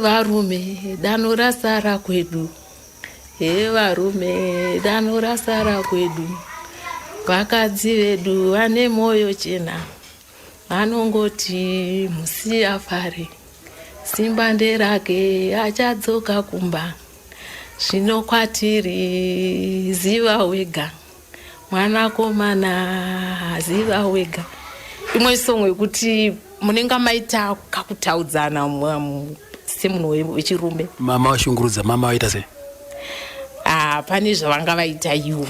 varume dano rasara kwedu, varume dano rasara kwedu, vakadzi vedu vane moyo chena, vanongoti musiya fare, simba nderake achadzoka kumba, zvino kwatiri ziva wega, mwanakomana ziva wega. Imwe song yekuti munenga maita kakutaudzana semunhu wechirume. Mama washungurudza, mama waita sei? Pane zvavanga vaita iwo.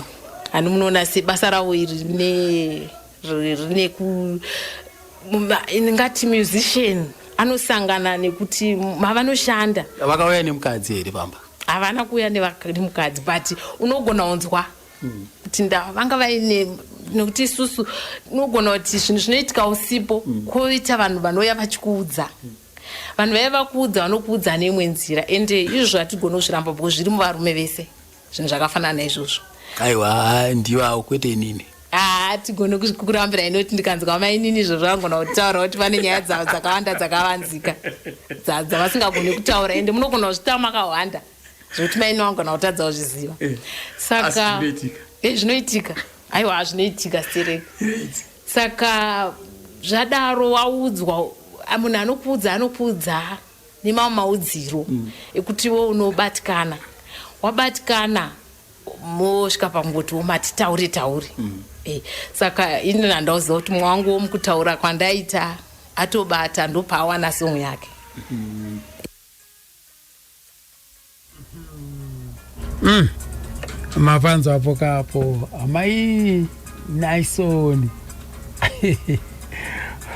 Ani munoona sebasa ravo rine ngati musician anosangana nekuti mavanoshanda. Vakauya nemukadzi here pamba? Havana kuuya nemukadzi, but unogona kunzwa kuti vanga vaine, nekuti isusu unogona kuti zvinhu zvinoitika usipo kwoita vanhu vanouya vachikuudza. Vanhu vaya vakuudza vanokuudza neimwe nzira, ende izvozvo hatigona kuzviramba because zviri muvarume vese zvinhu zvakafanana naizvozvo. Aiwa, ndiwo kwete inini. Hatigone kurambira inoti ndikanzwa mainini izvozvo vangona kutaura kuti pane nyaya dzavo dzakawanda dzakavanzika dzavasingagoni kutaura, ende munogona kuzvitaura makawanda zvokuti maini vangona kutadzawo zviziva. Saka zvinoitika, aiwa zvinoitika stereka. Saka zvadaro waudzwa, munhu anokuudza nemamwe maudziro ekutiwo unobatikana. Wabatikana mosvika pangoti womati taure. Saka ini ndauziva kuti mumwe wangu womukutaura kwandaita atobata ndopaawana song yake. Mapanzo apo kapo amai Naisoni.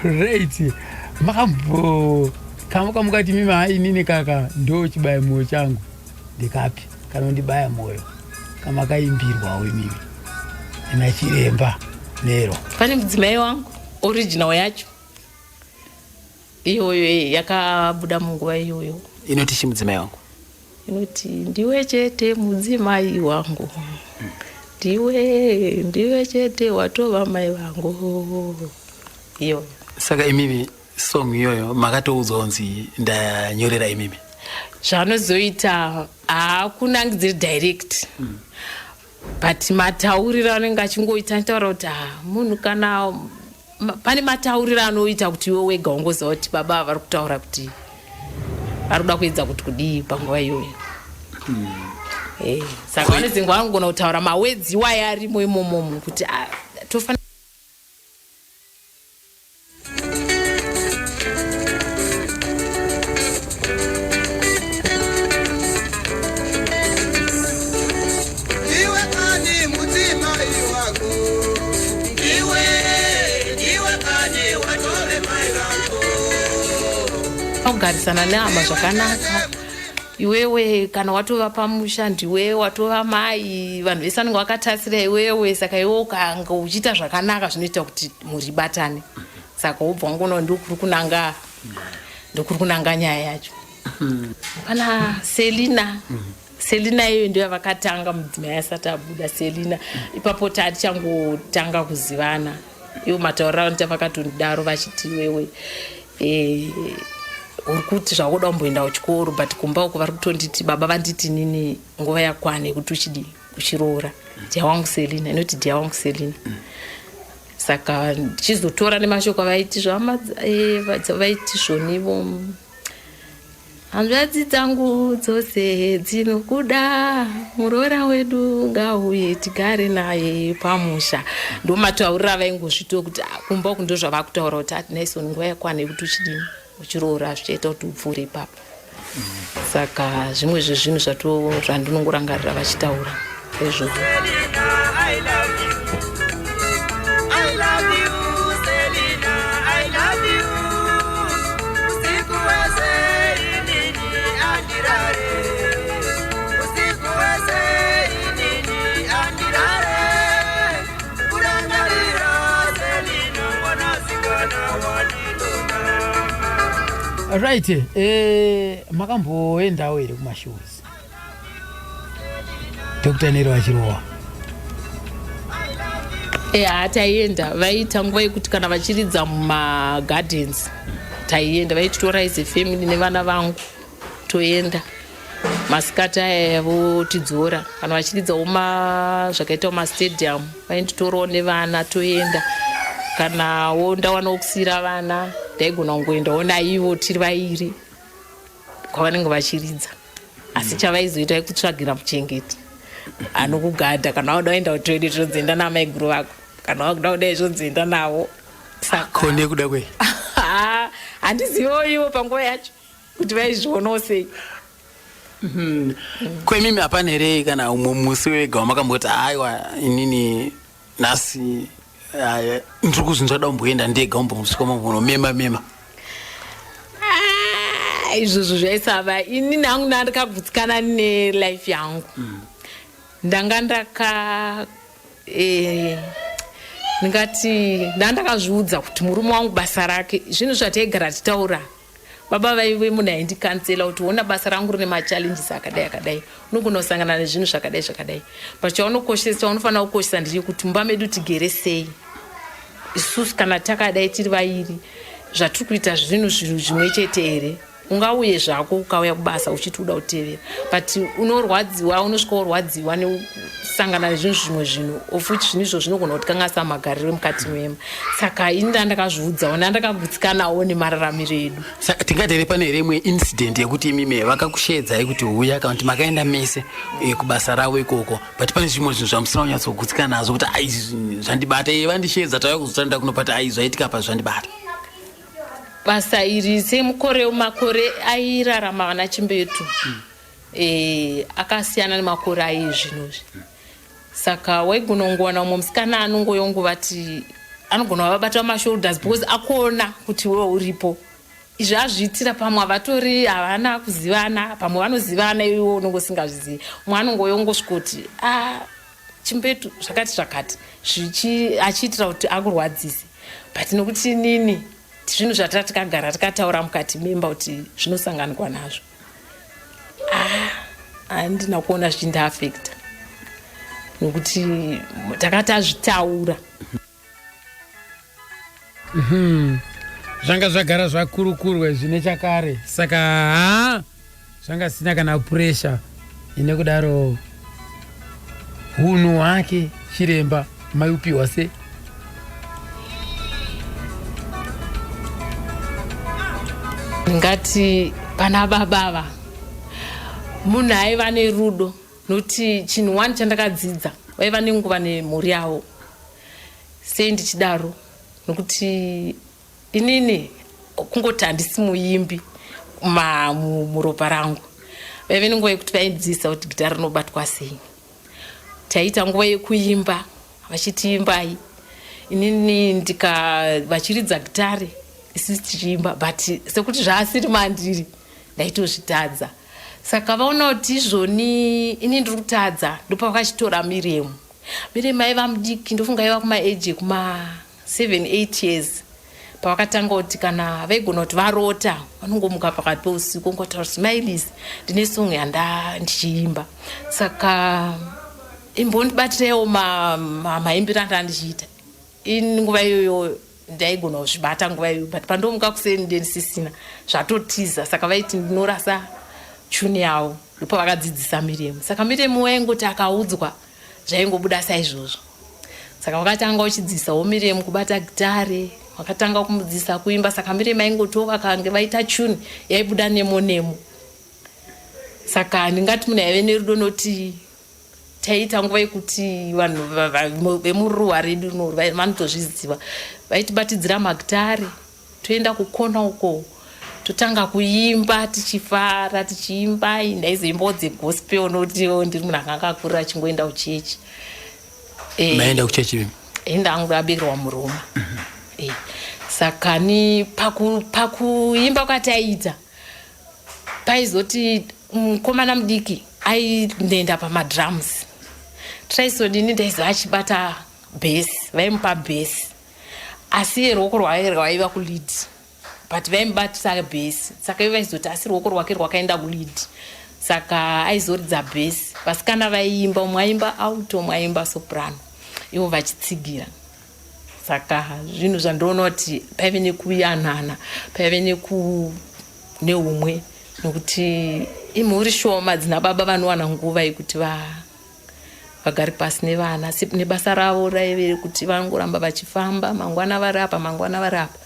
Right. Makambo kama mukati mimi inini kaka ndo chibaya moyo changu ndikapi kana ndibaya moyo kama kaimbirwa mimi ina chiremba nero. Pane mudzimai wangu original yacho iyoyo yakabuda munguva iyoyo. Inoti chi mudzimai wangu? Inoti ndiwe chete mudzimai wangu, ndiwe chete watova mai vangu iyoyo. Saka imimi song iyoyo makatoudzonzi ndanyorera imimi zvanozoita hakunangidziri direct, but matauriro anenge achingoita ntaura kuti munhu kana pane matauriro anoita kuti iwe wega ungoziva kuti baba vari kutaura kuti vari kuda kuedza kuti kudii panguva iyoyo. Saka vanodzinga vangogona kutaura mawedzi iwayo arimo imomomo kuti tofanira kugarisana nehama zvakanaka. Iwewe kana watova pamusha ndiwe watova mai, vanhu vese vanenge vakatasira iwewe, saka iwe ukanga uchiita zvakanaka zvinoita kuti muri batane. Saka ubva ngono ndokuri kunanga nyaya yacho. Pana Selina iyoyo ndiyo vakatanga mudzimai asati abuda. Selina ipapo tichangotanga kuzivana, iwo matauriro anoti vakatondidaro vachiti iwewe uri kuti zvakuda kumboenda kuchikoro, but kumba uko vari kutonditi baba vanditi nini nguva yakwana yekuti uchiroora dia wangu Selina, inoti dia wangu Selina. Saka ndichizotora nemashoko vaiti vaiti zvonivo hanzvadzi dzangu dzose dzinokuda, muroora wedu ngauye tigare naye pamusha. Ndo matauriro avaingosvitowo kuti kumba uku ndo zvava kutaura kuti ati Naisoni nguva yakwana yekuti uchidini uchiroora zvichaita kuti upfuure ipapo. Saka zvimwe zvezvinhu zvandinongorangarira vachitaura izvozvo. Right, makamboendawo here kumashows Dr. Nero achirowa? Taienda vaita nguva yekuti kana vachiridza mumagardens taienda vaititora ize family nevana vangu toenda masikati aya votidzora kana vachiridzawo zvakaitawo mastadium vainditorawo nevana toenda kanawo ndawanawo kusiyira vana ndaigona kungoendawo naivo tiri vairi kwavanenge vachiridza asi chavaizoita kutsvagira muchengeti anokugadha kana wauda kuenda kutoilet zvodzenda namaiguru vako kana wakuda kudai zvodzenda navo kone kuda kwei handizivo ivo panguva yacho kuti vaizvionawo sei. Kwemimi hapana here kana umwe musi wega wamakamboti aiwa inini nhasi ndiri kuzvinzwa da umboenda ndega umbosvika mema izvozvo zvaisava inini hangu ndandikagutsikana nelife yangu ndanga ndandakazviudza kuti murume wangu basa rake zvinhu zvataigara titaura baba vaive munhu aindikansela kuti ona basa rangu rine machallenges akadai unogona kusangana nezvinhu zvakadai but chaunokoshesa unofanira kukoshesa ndiri kuti mumba medu tigere sei isusu kana takadai tiri vairi zvatiri kuita zvinhu zvimwe chete here ungauye zvako ukauya kubasa uchiti uda kutevera but unorwadziwa unosvika urwadziwa nekusangana nezvinhu zvimwe zvinhu ofuti zvinhu izvo zvinogona kutikangasa magariro mukati mema saka ini ndandakazviudzawo ndandakagutsikanawo nemararamiro edu. Saka tingati here pane here imwe incident yekuti imime vakakushedzai kuti uya kana kuti makaenda mese kubasa ravo ikoko but pane zvimwe zvinhu zvamusina kunyatsogutsikana nazvo kuti zvandibata vandishedza tauya kuzotanda kunopata zvaitika pa zvandibata basa iri semukore makore airarama vana Chimbetu akasiyana nemakore aizvinozvi saka waigona kungowana umwe musikana anongoyonguvati anogona vabata mashoulders because akuona kuti wewe uripo izvi azviitira pamwe havatori havana kuzivana pamwe vanozivana iwo unongosingazvizivi umwe anongoyongosvika kuti Chimbetu zvakati achiitira kuti akurwadzise but nokuti nini zvinhu zvatara tikagara tikataura mukati memba kuti zvinosanganikwa nazvo handina kuona zvichindiafekta nokuti takati azvitaura zvanga zvagara zvakurukurwe zvine chakare saka zvanga sina kana pressure ine kudaro hunhu hwake chiremba maiupiwa sei ngati pana babava munhu aiva nerudo nokuti chinhu wani chandakadzidza vaiva nenguva nemhuri yavo sei ndichidaro nokuti inini kungoti handisi muimbi muropa rangu vaive nenguva yekuti vaidzidzisa kuti gitara rinobatwa sei taiita nguva yekuimba vachitiimbai inini vachiridza gitare isisi tichiimba but sekuti zvaasiri mandiri ndaitozvitadza saka vaona kuti izvoni ini ndiri kutadza ndopavakachitora Miremu aiva mudiki ndofunga aiva kumaeji ekuma7-8 years pavakatanga kuti kana vaigona kuti varota vanongomuka pakati peusiku ngotaura Smiles ndine song ndichiimba saka imbondibatiraiwo maimbiro andandichiita nguva iyoyo ndaigona kuzvibata nguva iyoyo but pandomuka kuseni ndendisisina zvatotiza saka vaiti ndinorasa chuni yavo ndipo vakadzidzisa Miremu saka Miremu waingoti akaudzwa zvaingobuda saizvozvo saka vakatanga uchidzidzisawo Miremu kubata gitare vakatanga kumudzidzisa kuimba saka Miremu aingotoka kange vaita chuni yaibuda nemo saka ndingati munhu aive nerudo noti taita nguva yekuti vanhu vemuruwa redu vanotozviziva vaitibatidzira magitare toenda kukona uko totanga kuimba tichifara tichiimba ndaizoimbawo dzegospel notiwo ndiri munhu anga akakurira achingoenda kuchechi maenda kuchechi ndangu abekerwa muroma saka ni pakuimba kwataiita paizoti mukomana mudiki aindoenda pamadrums traisodini ndaizo achibata bhesi vaimupa bhesi asi ruoko rwaiva kulead but vaimubatisa bhesi saka ivo vaizoti asi ruoko rwake rwakaenda kulead saka aizoridza bhesi vasikana vaiimba umwe aimba auto umwe aimba soprano ivo vachitsigira saka zvinhu zvandiona kuti paive nekuyanana paive neumwe nokuti imhuri shoma dzina baba vanowana nguva yekuti vagari pasi nevana nebasa ravo raive kuti vangoramba vachifamba mangwana vari apa mangwana vari apa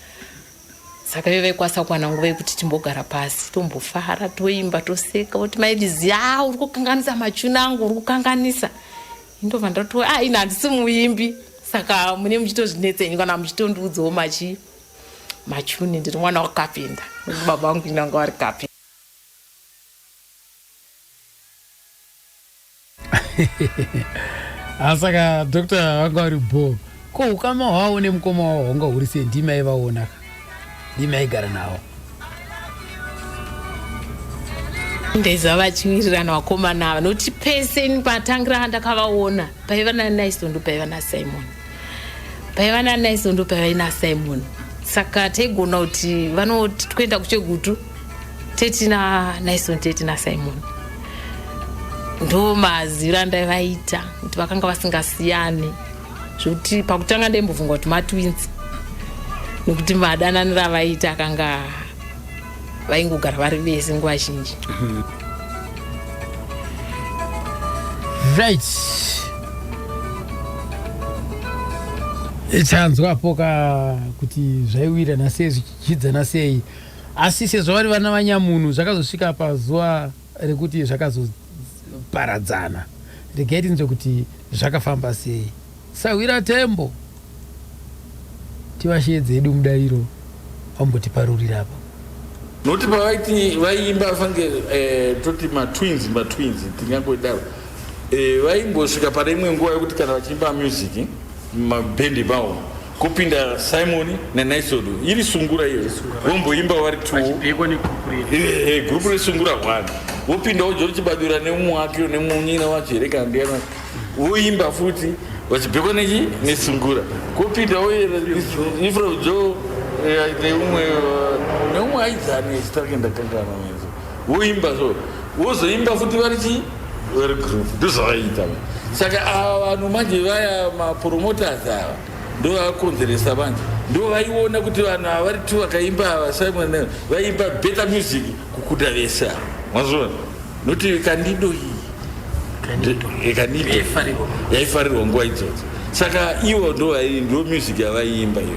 saka ive vaikwasa kuwana nguva yekuti timbogara pasi tombofara toimba toseka kuti maidiziya uri kukanganisa machuni angu uri kukanganisa indobva ndati ina handisi muimbi saka mune muchitozvinetsenyi kana muchitondiudzawo machuni ndiri mwana wakapinda baba vangu inanga vari kapinda. Asaka Dr. wanga uri bo ko ukama hwavo nemukoma wavo hwanga huri sei ndimai vaona ndimai gara navo ndaiza vachiwirirana vakomana ava nokuti pese patangira ndakavaona paiva nanaisondo paiva nasimon paiva nanaisondo paiva nasimon saka taigona kuti vanoti toenda kuchegutu tetina naisondo tetina simon ndo maziro andaivaita kuti vakanga vasingasiyani zvokuti pakutanga ndaimbobvunga kuti matwins nokuti madanani ravaita akanga vaingogara vari vese nguva zhinji. Right. Chanzwapo kuti zvaiwirana sei zvichidzana sei asi sezvo vari vana vanyamunhu zvakazosvika pazuva rekuti zvakazoparadzana regai tinzwe kuti zvakafamba sei. Sawira Tembo tivashiedze edu mudariro vambotiparurira apa noti pavaiti vaimba fange toti matwins tingangodaro vaimbosvika pane imwe nguva yekuti kana vachiimba music mabhendi mavo kupinda Simon naNaisodo iri sungura iyo vomboimba vari gurupu resungura 1 vopindawo George Chibadura nemumwe wake nemunyina wacho reka ndiana voimba futi vachibhekwa nesungura kopindawo Ifro Joe neumwe aidzane chitake ndakangana mezo voimba so vozoimba futi vari group ndozvavaita saka ava vanhu manje vaya mapromoters ava ndo vakakonzeresa vanje ndo vaiona kuti vanhu ava vari vakaimba vasimon vaimba better music kukuda vese ava mazvona noti kandido iyi kandido yaifarirwa nguva idzodzo saka ivo ndo music yavaiimba iyo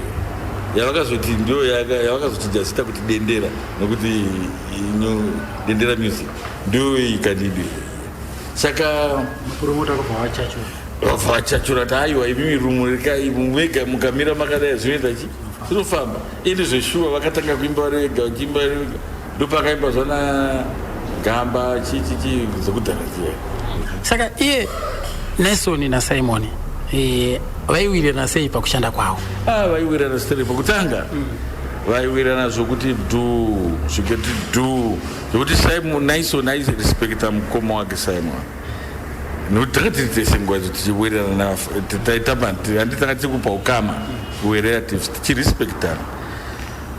yavakazoti ndo yavakazotidza zita kuti dendera nokuti dendera music ndo ikandido saka promota vabva vachachura kuti aiwa imimi rumu mega mukamira makadai zvinoita zvinofamba ende zveshuwa vakatanga kuimba vari vega vachiimba vari vega ndopakaimba zvana gamba chichichi dzokudhara ziya. Saka iye Nelson naSimon vaiwirirana sei pakushanda kwavo? Vaiwirirana sei pakutanga vaiwirirana zvokuti zvokuti Simon Nelson airespecta mukoma wake Simon nokuti takati tese nguva idzo tichiwirirana handitanga tichikupa ukama werelatives tichirespectana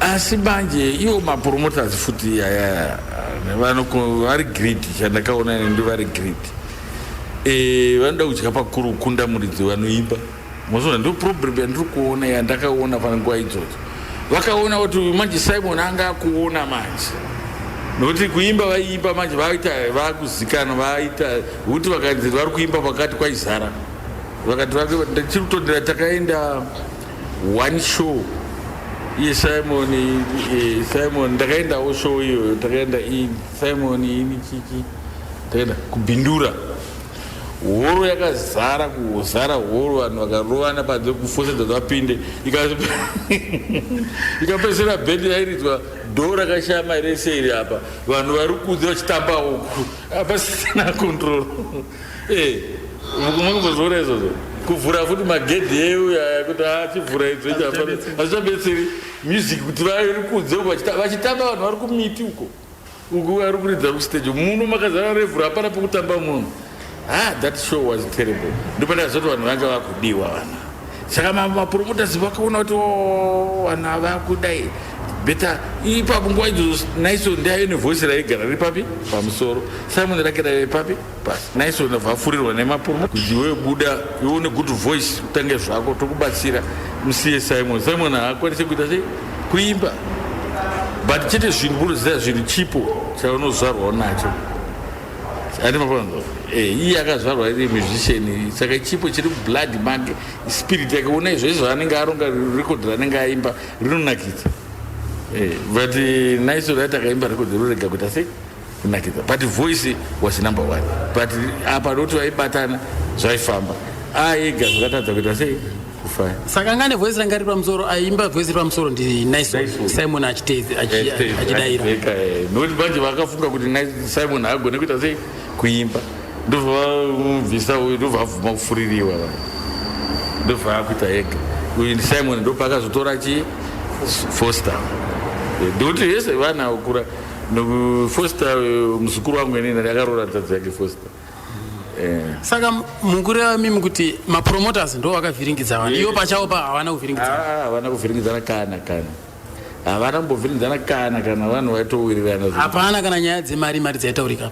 asi manje ivo mapromoters futi vari great chandakaona ndo vari great vanoda kudya pakuru kunda muridzi vanoimba mazvona ndo problem yandiri kuona yandakaona panguva idzodzo vakaona kuti manje Simon anga akuona manje nokuti kuimba vaiimba manje vakuzikana vaita kuti vakanzi vari kuimba pakati kwaizara vakati ndachirutondera takaenda one show iye Simon ndakaendawo show iyo takaenda Simon ini chichi takaenda kubhindura horo yakazara kuzara horo vanhu vakarovana panze kufosedza vapinde ikapedzera bhendi yairidzwa dho rakashama rese iri apa vanhu vari kudzi vachitamba uku apasisina control mukumbozora izvozvo kuvhura futi magedhi euya kuti achivhura idzo hazvichabetseri music kuti vari kudze vachitamba vanhu vari kumiti uku vari kuridza kustage muno makazara revhura hapana pekutamba munhu. That show was terrible. Ndopanda zoti vanhu vanga vakudiwa vana saka mapromoters vakaona kuti vanhu vakudai beta ipapo nguva idzo Naiso ndiayo nevhoisi raigara riri papi pamusoro Simon rakera riri papi pasi Naiso vapfurirwa nemapromoter kuti iwe buda ione good voice utange zvako tokubatsira musiye Simon haakwanisi kuita sei kuimba, but chete zvinhu zviri chipo chaunozvarwawo nacho. Iye akazvarwa iri musician, saka chipo chiri blood make, spirit yake. Una izvozvo anenge aronga record ranenge aimba rinonakidza. But Naiso right akaimba record rirorega kuita sei kunakidza, but voice was number 1. But apa doti vaibatana zvaifamba, ega zvakatadza kuita sei kufaya. Saka ngane voice ranga riri pamusoro, aimba voice riri pamusoro ndi Naiso, Simon achidaira. Nokuti vanje vakafunga kuti Simon haagone kuita sei kuimba, ndobvisa uyu ndobva abvuma kufuririwa, ndobva akuita ega. Uyu ndi Simon ndopakazotora chi Foster. Ndokuti yese vana kura Foster, muzukuru wangu enini akaroora tadzi yake Foster. Saka mukuru mimi kuti mapromoters ndo vakavhiringidza vanhu, ivo pachavo havana kuvhiringidzana. Havana kuvhiringidzana kana havana kumbovhiringidzana kana vanhu vaitowirirana. Hapana kana nyaya dzemari dzaitaurika.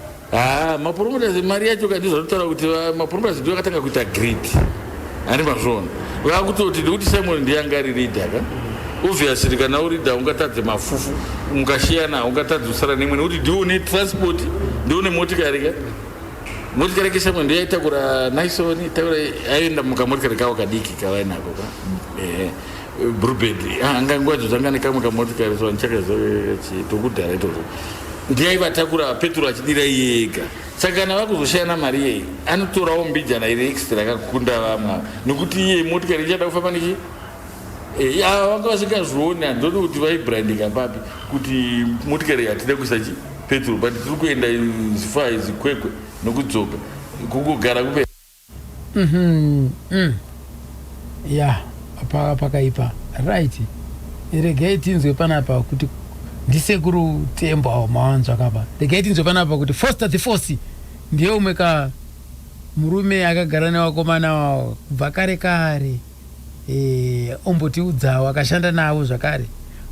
Mapromoters mari yacho kandizvatotaura kuti mapromoters ndo vakatanga kuita great. Ani mazvona vakutoti ndikuti Simon ndiyanga ari leader ka. Obviously kana uri leader ungatadze mafufu, ungashiyana, ungatadze usara nemwe nekuti ndiwo une transport, ndiwo une motikari ka. Motikari ke Simon ndiyaitakura Naisoni, takura aenda mukamotikari kawo kadiki kavainako ka. Brubed angangwadzo dzanga nekamwe kamotikari so nchakazotokudhara itozvo ndiyaivatakura Petro achidira yega. Saka kana vakuzoshayana mari yei anotorawo mbijana iri extra akakunda vamwe nekuti iye motikari ichada kufamba nechi vanga vasingazviona. Ndoti kuti vaibrandinga papi kuti motikari hatida kuisa chi Petro, but tiri kuenda zifaa izikwekwe nokudzoka kungogara kupe pakaipa right. Regei tinzwe panapa kuti ndisekuru Tembo mawanzo akapa. Regei tinzwe panapa kuti Foster the Force ndiye umwe ka murume akagara nevakomana kubva kare kare. Ombotiudzawo akashanda navo zvakare,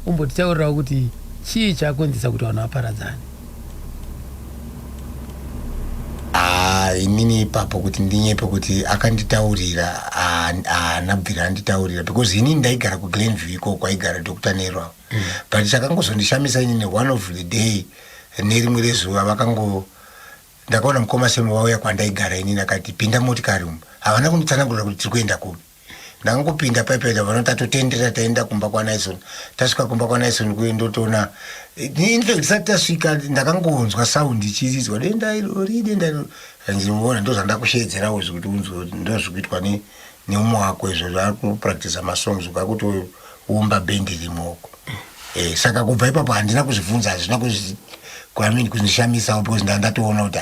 ombotitaurirawo kuti chii chakonzesa kuti vanhu vaparadzane. Inini ipapo kuti ndinyepe kuti akanditaurira anabvira anditaurira, because inini ndaigara kuGlenview ikoko aigara Dr. Nero. But chakangozondishamisa inini one of the day nerimwe rezuva ndakaona mukoma semu wauya kwandaigara inini akati pinda motikari umu. Havana kunditsanangurira kuti tiri kuenda kupi. Ndangopinda paipeda vanotatotenderera taenda kumba kwaNaison. Tasvika kumba kwaNaison kuendotoona in fact tisati tasvika ndakangonzwa sound ichiridzwa denda iro ndinoona ndozvandakushedzerawo zvikuti unzwe ndozvikuitwa neumwe wako izvo zvari kupractice masongs ukakutoumba bendi rimoko. Saka kubva ipapo handina kuzvibvunza, hazvina kuzvishamisa because ndandatoona kuti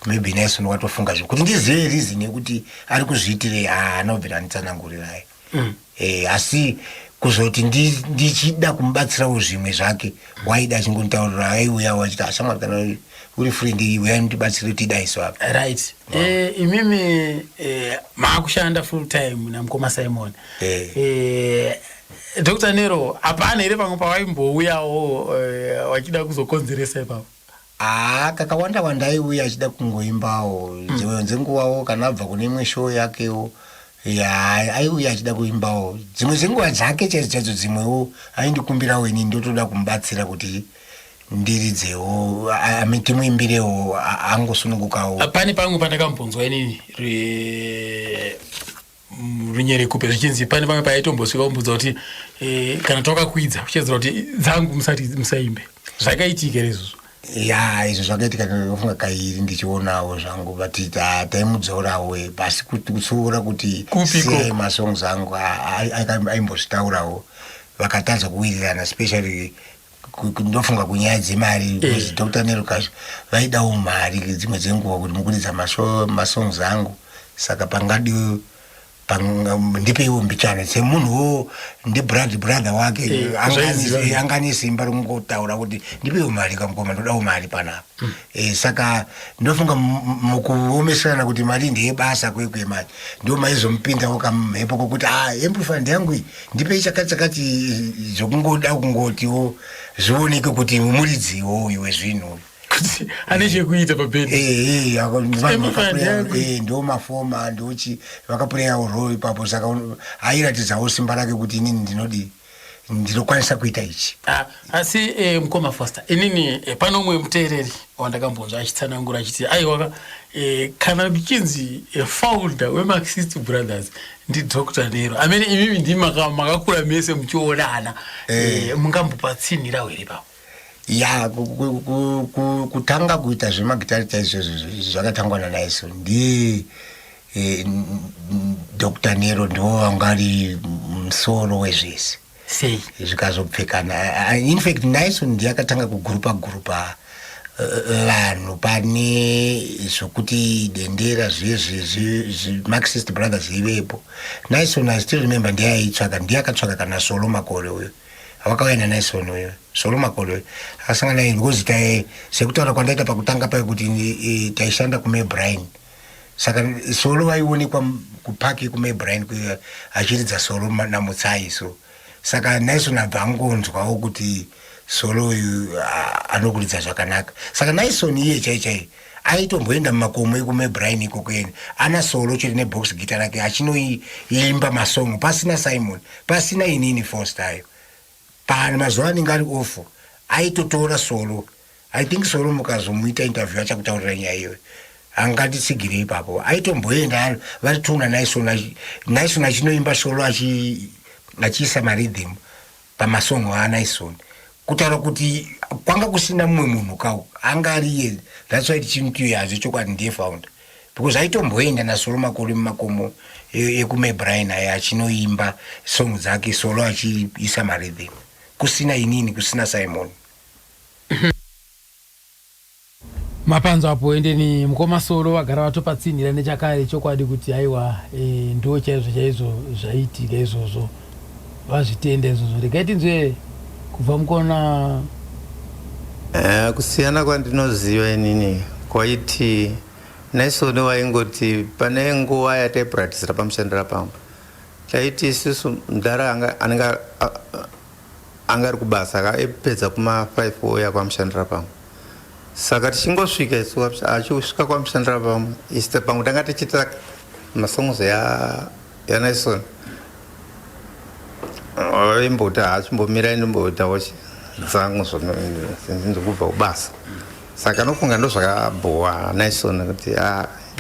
maybe Naison watofunga zvikuti ndizive reason yekuti ari kuzviitire anobvira nditsanangurirai. Asi kuzoti ndichida kumubatsirawo zvimwe zvake waida achingonditaurira aiuya wachiti ashamwari kana uri friend uyai mutibatsire tidaiso apa. Right. Imimi maakushanda full time namukoma Simon. Dr. Nero hapana here pamwe pawaimbouyawo wachida kuzokonzeresa ipapo? Kakawanda wanda aiuya achida kungoimbawo dzimwe dzenguvawo kana abva kune imwe show yakewo aiuya achida kuimbawo dzimwe dzenguva dzake chaidzo dzimwewo aindikumbirawo ini ndotoda kumubatsira kuti ndiridzewo timuimbirewo angosunungukawo. Pane pamwe pandakambonzwa inini runyere kupe zvichinzi pane pamwe paitombosvika kumbudza kuti kana takakwidza kuchedzera kuti dzangu musaimbe. Zvakaitika izvozvo? Izvo zvakaitika ndinofunga kairi ndichionawo zvangu, but taimudzorawo pasi kutsuura kuti siyai masongs angu aimbozvitaurawo vakatadza kuwirirana, especially ndofunga kunyaya dzemari because Dr. Nero Kasho vaidawo mari dzimwe dzenguva kuti mukuridza masongs angu. Saka pangadiwe ndipeiwo mbichana semunhuwo brother wake angane simba rokungotaura kuti ndipeiwo mari kamukoma ndodawo mari panapa. Saka ndofunga mukuomeserana kuti mari ndeyebasa kwemari ndo maizomupindawo kamhepo kokuti amplify yangu ndipei chakati zvokungoda kungotiwo zvioneke kuti muridziwo iwe zvinhu. kuti ane chekuita pabhendi ndo mafoma ndochi vakapureya role ipapo saka airatidzawo simba rake kuti inini ndinokwanisa kuita ichi. Asi mukoma Foster inini pano umwe muteereri wandakambonzwa achitsanangura achiti aiwa kana michinzi founder weMarxist Brothers ndi Dr. Nero amene imimi ndi makakura mese muchionana mungambopatsinira here papo. Ya kutanga kuita zvemagitari chaizvozvo zvakatangwa naNyson ndi Dr. Nero ndo wanga ari musoro wezvese sei zvikazopfekana. In fact Nyson ndiye akatanga kugurupa vanhu pane zvokuti dendera Marxist Brothers ivepo. Nyson I still remember ndiye aitsvaka, ndiye akatsvaka kana Solo Makore uyo wakauya naNyson uyo Solo Makore akasangana naye because sekutaura kwandaita pakutanga payo kuti taishanda kuMay Brian, saka Solo waionekwa kupaki kuMay Brian achiridza Solo namutsai, so saka Nyson abva angonzwawo kuti Solo uyu anokuridza zvakanaka. Saka Nyson iye chaichai aitomboenda mumakomo ekuMay Brian ikokweni ana Solo chiri nebox guitar rake achinoimba masongo pasina Simon pasina inini Foster ayo. Pana mazuva anenge ari ofu aitotora Solo. I think Solo mukazomuita interview achakutaurira nyaya iyoyo angatitsigire ipapo. Aitomboenda vari tuna Nyson achinoimba Solo achiisa marhythm pamasongo aNyson kutaura kuti kwanga kusina mumwe munhu kawo anga ari iye. That's why tichimuti hazi chokwadi ndiye founder because aitomboenda naSolo Makore mumakomo ekuMay Brian aya achinoimba song dzake Solo achiisa marhythm kusina inini kusina Simon. Mapanzo apo endeni mukoma Solo wagara watopatsinira nechakare chokwadi kuti aiwa ndo chaizvo zvaitika izvozvo vazvitenda izvozvo. Regai nzwe kubva mukona kusiyana kwandinoziva inini kwaiti Nyson waingoti pane nguva yataipuratisira pamushandira pamwe taiti isusu mudhara anga ari kubasa akaipedza kuma5 ouya kwamushandira pamwe, saka tichingosvika isu achisvika kwamushandira pamwe iste pamwe tanga tichiita masongs yaNyson aimboti hachimbomira ndimboitawo dzangu ndikubva kubasa. Saka nofunga ndo zvakabhowa Nyson kuti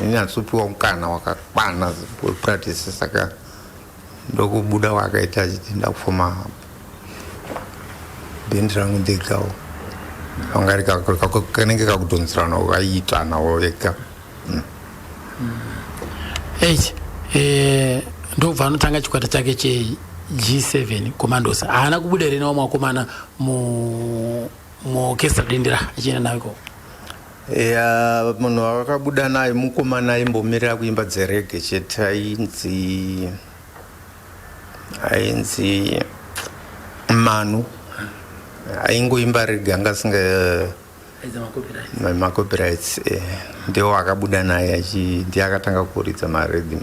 ini handisupiwa mukana wakakwana wepractice, saka ndokubuda wakaita achiti ndakufoma bhendi rangu ndegawo kanenge kakudhonzeranawo kaiitanawo ega. ndobva anotanga chikwata chake G7 Commandos haana kubuda here nawo mwakomana muorchestra dendera achienda nayo. Munhu wakabuda naye mukomana aimbomirira kuimba dzerege chete ainzi Manu aingoimba rege anga asinga macopyrights. Ndiwo akabuda naye ndiye akatanga kuridza marhythm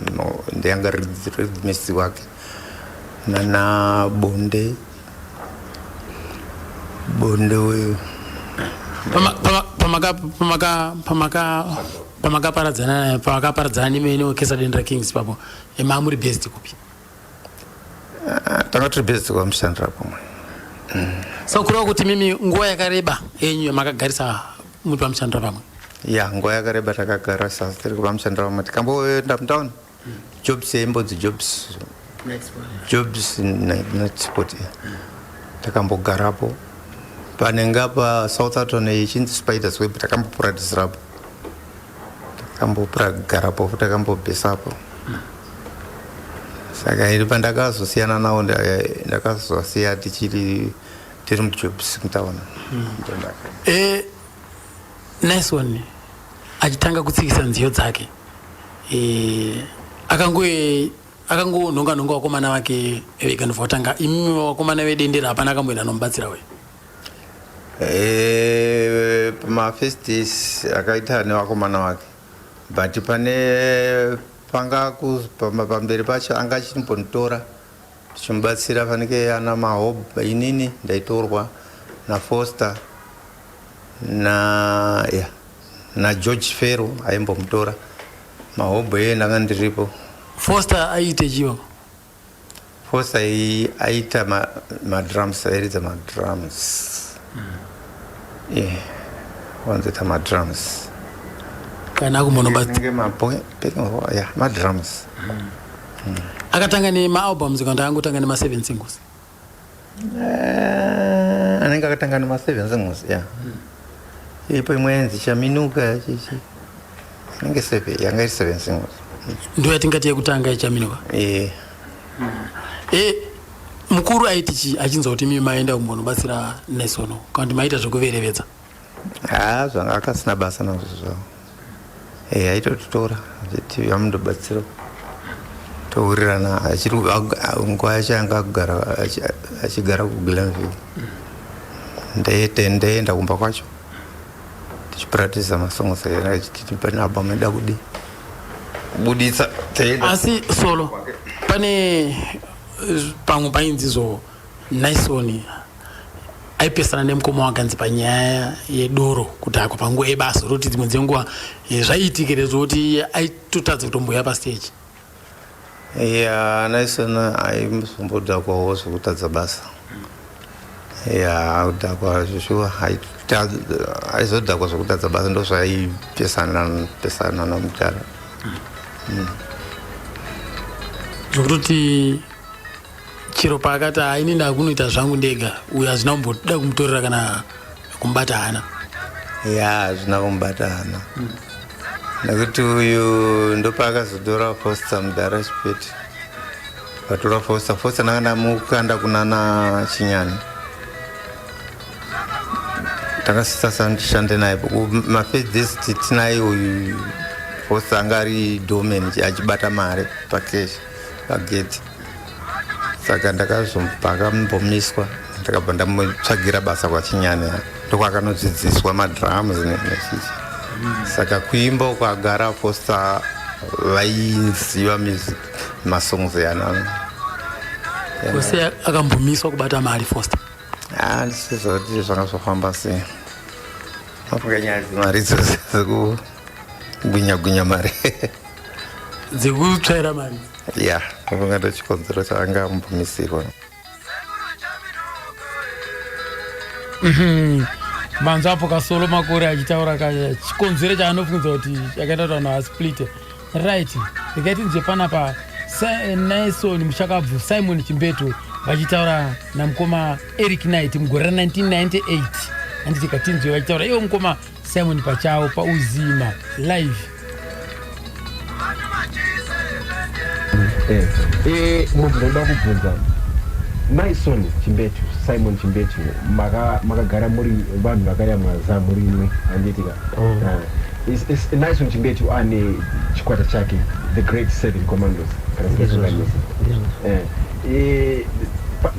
ndiye anga rhythmist wake nana Bonde uyu pamakaparadzana nemene orchestra dendera Kings papo mamuri best kupi? Tanga tiri best kwamushandira pomwe. So kureva kuti mimi nguva yakareba yenyu makagarisa muri pamushandira pamwe? Ya nguva yakareba takagara sasa tiri pamushandira pamwe. Tikamboenda mutown Jobs yaimbodzi Jobs Netsport takambogarapo panenge apa Southampton ichinzi Spiders Web takambopracticeapo takambogarapo takambobhesapo. Saka iri pandakazosiyana nawo ndakazosiya tiri muJobs mutaona. Nyson achitanga kutsikisa nziyo dzake akangonhonga vakomana vake vega ndovotanga imimi vakomana vedendera hapana akamboenda nomubatsira we? Pama-first days akaita nevakomana vake but pamberi pacho anga achimbonditora tichimubatsira fanike ana Mahob inini ndaitorwa naFoster na George Ferro aimbomutora mahobwe ndanga ndiripo. Foster aite chivo. Foster aita drums, airidza drums. Wanzita drums. Kana kumonobati. Drums. Akatanga ni albums kana angotanga ni 7 singles. Anenge akatanga ni 7 singles, ipo imwenzi chaminuka chichi. Anenge 7, yanga 7 singles. Ndio yatingati yakutanga chaminuka. Mukuru aitichi achinza kuti mimi maenda kumonobatsira Nesono kandi maita zvokuverevedza. Zvanga akasina basa nazvo zvavo. Aitotutora achiti yamundobatsira tourirana nguva yacho yanga achigara kuGlenville. Ndeenda kumba kwacho tichipuratidza masongs achiti pane album ida kubuditsa. Asi solo pane pamwe painzizo Naisoni aipesana nemukoma wakanzi panyaya yedoro kuti ako panguva yebasa roti dzimwe dzenguva zvaiitikire zvokuti aitotadza kutomboya pastage. Naisoni aizombodhakwawo zvekutadza basa. Kudhakwa zvishuwa aizodhakwa zvekutadza basa ndozvaaipesana namutara. Zvokutoti chiro paakati ini ndakunoita zvangu ndega uyo hazvina kumboda kumutorera kana kumubata hana. Hazvina kumubata hana nekuti uyu ndopaakazodora Foster mudhara chipeti. Patora Foster ndanga ndamukanda kunana Chinyani. Takasisa ndishande naye mafedzesti tinaye uyu Foster anga ari domen achibata mare pakeshi pageti. Saka ndakambomiswa ndakabva ndamutsvagira basa kwaChinyani ndokwakanodzidziswa madrums nechichi. Saka kuimba ukagara Foster vaiziva music masongs Kose akambomiswa kubata mari Foster. Ndisiziva kuti zvanga zvofamba sei. Mapakanyaya mari dzose dzekugwinya mari. Dzekutsvaira mari. Ndopanga ndochikonzero chaanga ambomisirwa. Manzo apo kasolo makore achitaura chikonzero chaanofunga kuti chakaita kuti vanhu vasplite. Right. Ndikati nje panapa Naisoni muchakabvu Simon Chimbetu vachitaura namukoma Eric Knight mugore ra 1998. Anditi katinzwe vachitaura iwo mukoma Simon pachawo pauzima live. Munhu ndoda kubvunza Naisoni Chimbetu, Simon Chimbetu makagara muri vanhu vakayamwaza muri imwe handitika. Naisoni Chimbetu ane chikwata chake The Great Seven Commandos.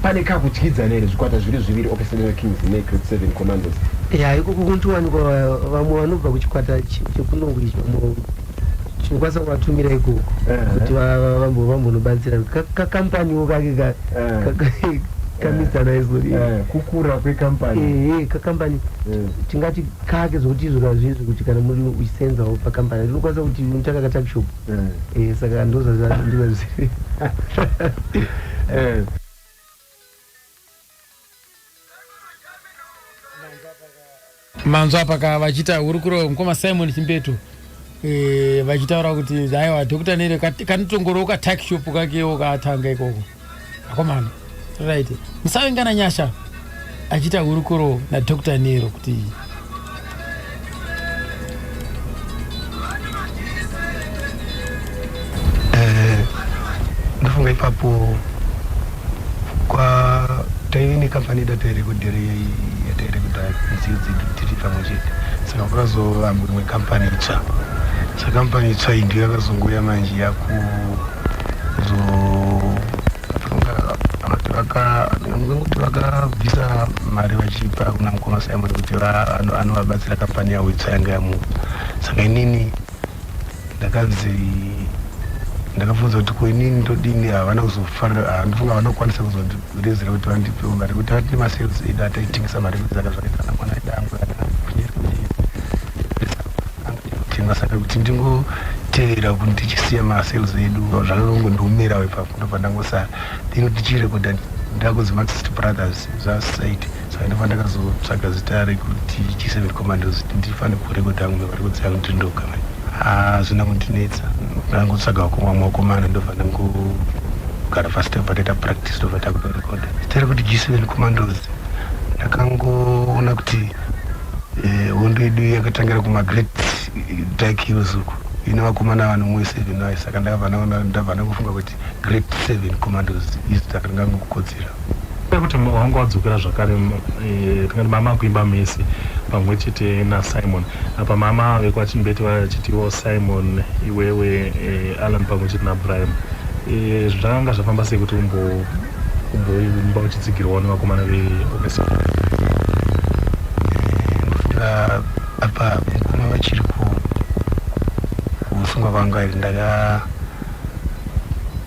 Pane kakutyidzana here zvikwata zviviri Operational Kings neGreat Seven Commandos. Ikoko kuntiwanikwa vamwe vanobva kuchikwata chekunongwi chinokwanisa kuvatumira ikoko kuti vambonobatsira kakampaniwo kake kamisa Naisoni kukura kwekampani kakampani tingati kake zvokuti izvo kazvizvo kuti kana muri uchisenzawo pakampani rinokwanisa kuti unotsvaka katakshop saka ndozvazvandingazvizivi. Manzo apaka vachita hurukuro mukoma Simon Chimbetu vachitaura kuti aiwa Dr. Nere kanotongorowo katakshop kakewo kaatanga ikoko akomana. Right. Musavengana nyasha achita hurukuro na Dr. Nero kuti ndafunga ipapo kwa taini kampani datarekhodere yatarekhodha nzizi tiri pamwe chete saka kwakazova imwe kampani itsva. Sakampani itsva iyi ndiyo yakazongoya manje kuti vakabvisa mari vachipa kuna mukoma Simon kuti anovabatsira kampani yavo itsva yanga yamuka. Saka inini ndakabvunza kuti ko inini ndodini havana kuzofarira ndofunga vanokwanisa kuzondirezera kuti vandipewo mari kuti vatine masales edu ataitengesa mari kuti zaka zvakaitana mwana edu angu saka kuti ndingotevera kuti ndichisiya masales edu zvakanongondiumirawo ipapo ndobva ndangosara then ndichirekodha ndakunzi Marxist Brothers zasite saka ndobva ndakazotsvaga zita rekuti G7 Commandos ndifane kurekodha amwe marekodzi angu ndindoga zvina kundinetsa ndangotsvaga wakomamwe wakomana ndobva ndangogara pasi tobva taita practice ndobva takutorekodha zita rekuti G7 Commandos ndakangoona kuti hondo yedu yakatangira kumagreat dark hills uku ine vakomana vanhu mwe 7 vai saka ndabva ndakufunga kuti great 7 commandos izita ringangokodzera kuti wangu wadzokera zvakare tingati mama kuimba mesi pamwe chete naSimon apa mama vekwachimbeti vachitiwo Simon iwewe Alan pamwe chete naBrian zvanga zvafamba sei kuti umboimba uchitsigirwawo nevakomana veOPEC apa mukoma vachiri kufunga vangu ari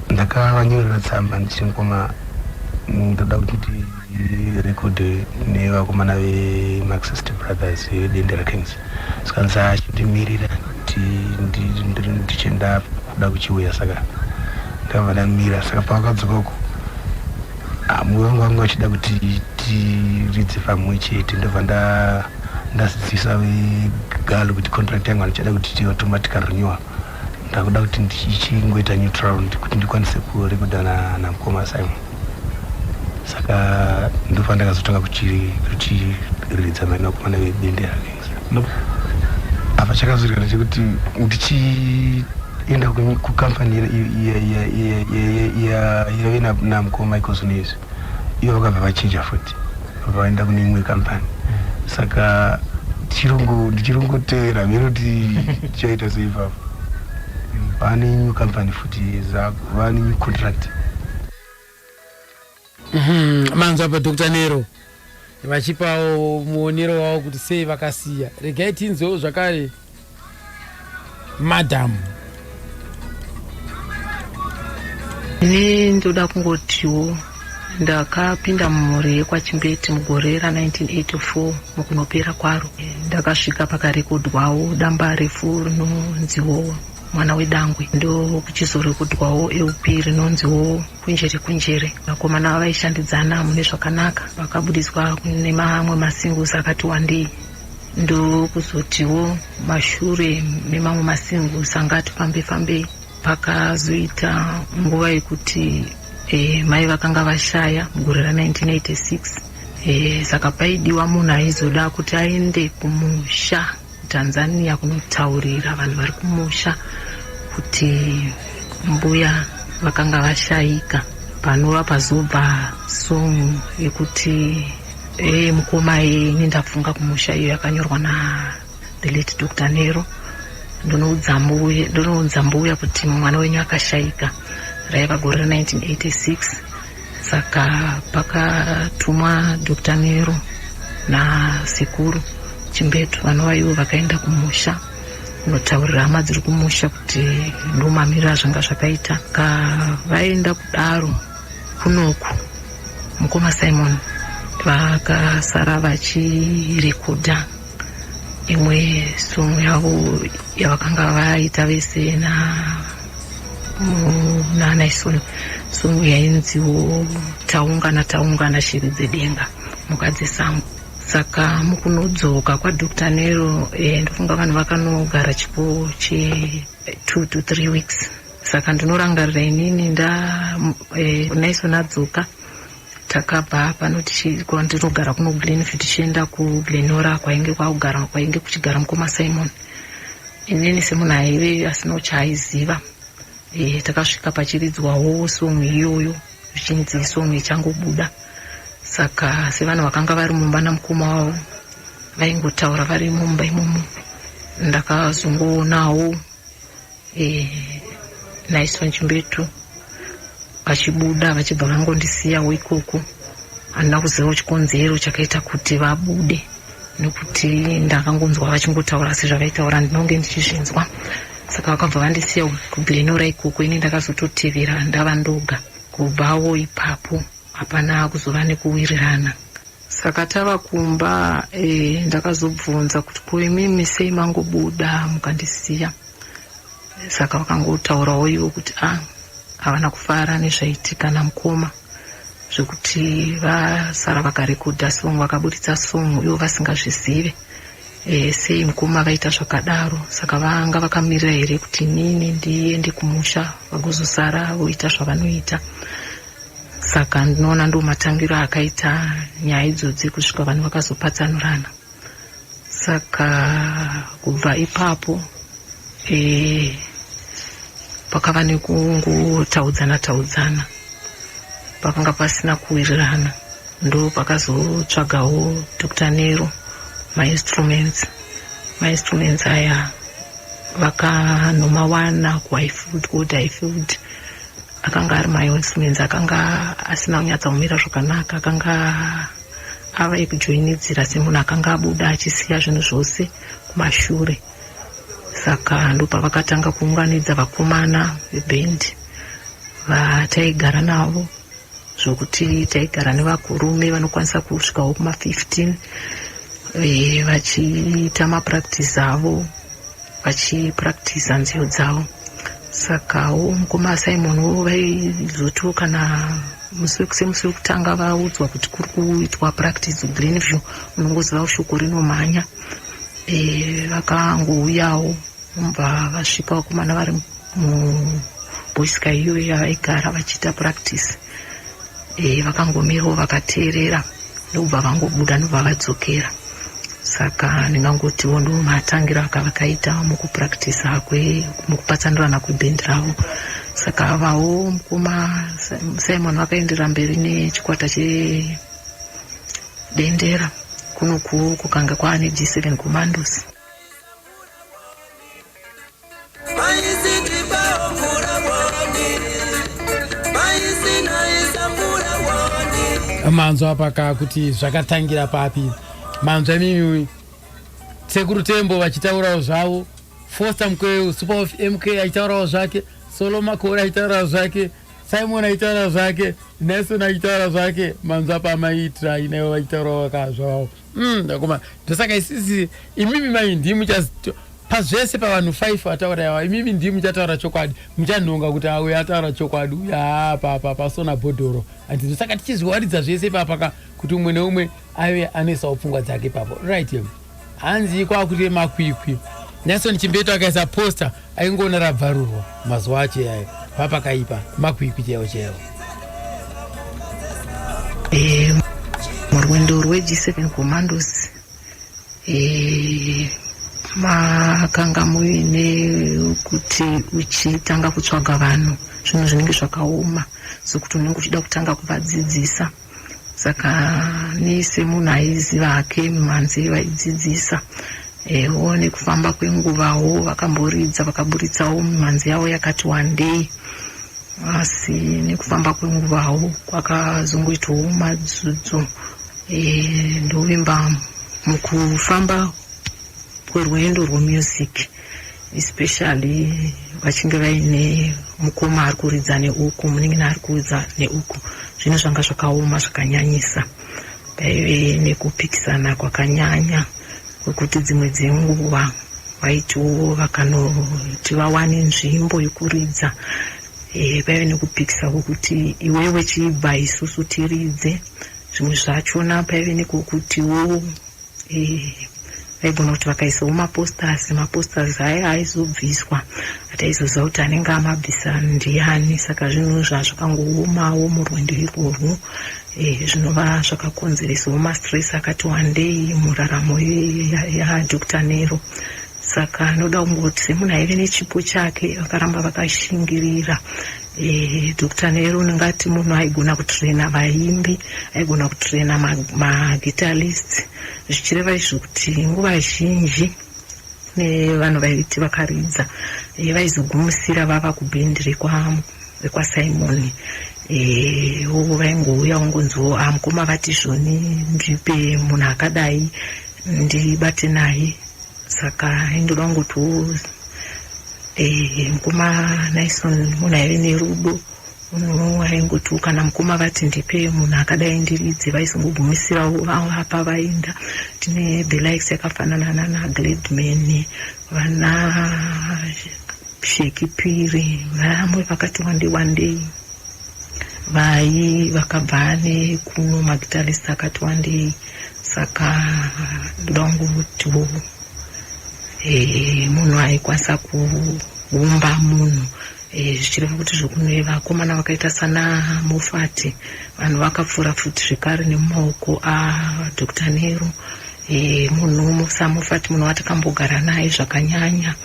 ndakavanyorera tsamba ndichiri mukoma ndoda kuti ndirekodhe nevakomana veMarxist Brothers vedendera Kings saka ndisachimirira kuti ndichenda kuda kuchiuya saka ndabva ndamira saka pavakadzoka uko mwoyo wangu vachida kuti tiridze pamwe chete ndobva ndazidzisa vegalo kuti contract yangu ndichada kuti ti-automatic renewal ndakuda kuti ndichingoita neutral kuti ndikwanise kurekodha namukoma Simon saka ndobva ndakazotonga kuchiridza maina vakomana vedendera Kings apa chakazorikana chekuti ndichienda kukampani yave namukoma Michael Zunez ivo vakabva vachinja futi vaenda kune imwe kampani saka ndichirongotevera mhero kuti chaita sei ipapo vane new company futi vane new contract manzwa apa Dr. Nero vachipawo muonero wavo kuti sei vakasiya. Regai tinzwewo zvakare madam. Ndoda kungotiwo ndakapinda mumhuri yekwachimbeti mugore ra1984 mukunopera kwaro ndakasvika pakarekodwawo damba refu rinonziwo mwana wedangwe ndo kuchizorekodwawo LP rinonziwo kunjere vakomana vaishandidzana mune zvakanaka vakabudiswa nemamwe masingles akati wandei ndo kuzotiwo mashure memamwe masingles angati fambe pakazoita nguva yekuti mai vakanga vashaya mugore ra1986 saka paidiwa munhu aizoda kuti aende kumusha Tanzania kunotaurira vanhu vari kumusha kuti mbuya vakanga vashayika panova pazobva song yekuti mukoma nendafunga kumusha iyo yakanyorwa the late Dr. Nero ndonoudza mbuya kuti mwana wenyu akashayika raiva gore ra1986 saka pakatumwa Dr. Nero nasekuru Chimbetu vanova ivo vakaenda kumusha kunotaurira hama dziri kumusha kuti ndomamirira zvanga zvakaita vaenda kudaro kunoku mukoma Simon vakasara vachirekodha imwe song yavo yavakanga vaita vese naNaisoni song yainziwo taungana shiri dzedenga mhuka dzesango saka mukunodzoka kwaDr. Nero ndofunga vanhu vakanogara chipo che 2 to 3 weeks saka ndinorangarira inini Naisoni adzoka takabva pano ndinogara kuno Glenfield tichienda kuGlenora kwainge kuchigara mukoma Simon inini semunhu aive asina chaaiziva takasvika pachiridzwawo song iyoyo zvichinzi song ichangobuda saka sevanhu vakanga vari mumba namukoma wavo vaingotaura vari mumba imomo ndakazongoonawo Naisoni Chimbetu vachibuda vachibva vangondisiyawo ikoko handina kuzivawo chikonzero chakaita kuti vabude nekuti ndakangonzwa vachingotaura sezvavaitaura ndinonge ndichizvinzwa saka vakabva vandisiya kuGlenora ikoko ini ndakazototevera ndava ndoga kubvawo ipapo hapana kuzova nekuwirirana saka tava kumba ndakazobvunza kuti ko imimi sei mangobuda mukandisiya. Saka vakangotaurawo ivo kuti havana kufara nezvaitika namukoma, zvekuti vasara vakarekodha song, vakaburitsa song ivo vasingazvizive sei mukoma vaita zvakadaro. Saka vanga vakamirira here kuti inini ndiende kumusha vagozosara voita zvavanoita. Saka ndinoona ndo matangiro akaita nyaya idzodzi kusvika vanhu vakazopatsanurana. Saka kubva ipapo pakava nekungotaudzana pakanga pasina kuwirirana, ndo pakazotsvagawo Dr. Nero mainstruments aya vakanomawana kuHighfield kuHighfield. Akanga ari mainstruments akanga asina kunyatsa kumira zvakanaka, akanga ava ekujoinidzira semunhu akanga abuda achisiya zvinhu zvose kumashure. Saka ndo pavakatanga kuunganidza vakomana vebhendi vataigara navo, zvokuti taigara nevakurume vanokwanisa kusvikawo kuma15 vachiita mapractice avo, vachipractice nziyo dzavo. Sakawo mukoma Simon wo vaizotiwo kana musi wekutanga vaudzwa kuti kuri kuitwa practice Greenview, unongoziva shoko rinomhanya. Vakangouyawo umva vasvika vakomana vari muboyska iyoyo yavaigara vachiita practice. Vakangomirawo vakateerera ndobva vangobuda ndobva vadzokera. Saka ndingangotiwo ndo matangiro akavakaita mukupractice mukupatsanurana kwebhendi ravo. Saka avawo mukoma Simon vakaenderera mberi nechikwata chedendera kunoku kukanga kwaane G7 Commandos. Manzwa apaka kuti zvakatangira papi. Manzwa mimi Sekuru Tembo vachitaurawo zvavo, Foster Mkweu Super of MK achitaurawo zvake, Solo Makore achitaurawo zvake, Simon achitaurawo zvake, Nelson achitaurawo zvake. Manzwa pamaitira inewo vachitaurawo vakazvawo. Ndakoma ndosaka isisi imimi mai ndimu pazvese pavanhu 5 vataurawa, imimi ndimu chataura chokwadi, muchanhonga kuti auya ataura chokwadi uya papa pasona bhodhoro. Andi ndosaka tichizviwaridza zvese papaka kuti umwe neumwe ave anesawo pfungwa dzake papo. Right here. Hanzi kwakuti makwikwi. Nelson Chimbeto akaisa poster aingoona rabvarurwa mazuva acho yayo. Papakaipa makwikwi chaiwo. Murwendo rweG7 Commandos makanga muine kuti uchitanga kutsvaga vanhu zvinhu zvinenge zvakaoma, sokuti unenge uchida kutanga kuvadzidzisa. Saka nise munhu aiziva hake mhanzi vaidzidzisa. One kufamba kwenguvawo vakamboridza vakaburitsawo mhanzi yavo yakati one day. Asi nekufamba kwenguvawo kwakazongoitwawo madzudzo. Ndovimba mukufamba kwerwendo rwemusic, especially vachinge vaine mukoma ari kuridza neuku, munenge ari kuridza neuku, zvinhu zvanga zvakaoma zvakanyanyisa. Paive nekupikisana kwakanyanya kwekuti dzimwe dzenguva vaitiwo vakanoti vawane nzvimbo yekuridza. Paive nekupikisa kwokuti iwewe chibva isusu tiridze. Zvimwe zvachona paive nekokutiwo vaigona kuti vakaisawo maposters aya aizobviswa ataizoziva kuti anenge amabvisa ndiani. Saka zvinhu zvazvakangoomawo murwendo irworwo, zvinova zvakakonzeresawo mastress akati wandei muraramo yaDr. Nero. Saka anoda kungoti semunhu aive nechipo chake vakaramba vakashingirira. Dr. Nero ndingati munhu aigona kutraina vaimbi, aigona kutraina magitarists, zvichireva izvo kuti nguva zhinji nevanhu vaiti vakaridza vaizogumisira vava kubhendi rekwaSimon. Vaingouya ungonziwo mukoma vati zvoni ndipe munhu akadai ndibate naye. Saka indoda kungotiwo mukoma Nelson munhu aive nerudo munhu waingoti kana mukoma vati ndipe munhu akadai ndiridze vaisingogumisira apa vaenda. Tine the likes yakafanana nana Gladman, vana Shekipiri, vamwe vakati one day vai vakabva nekuno magitarist akati one day. Saka ndongutiwo munhu aikwanisa kuumba munhu zvichireva kuti zvokunwe vakomana vakaita sana Mofati vanhu vakapfuura futi zvekare nemumaoko aDr Nero. Munhu saMofati munhu watakambogara naye zvakanyanya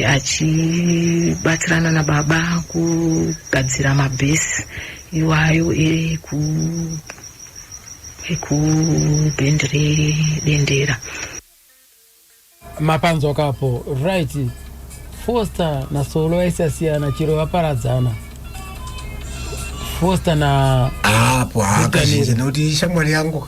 achibatsirana nababa kugadzira mabhesi iwayo ekubhendi redendera. Mapanzo kapo right. Foster na Solo aisasiyana chiro vaparadzana. Foster na hapo akazhinji nokuti shamwari yangu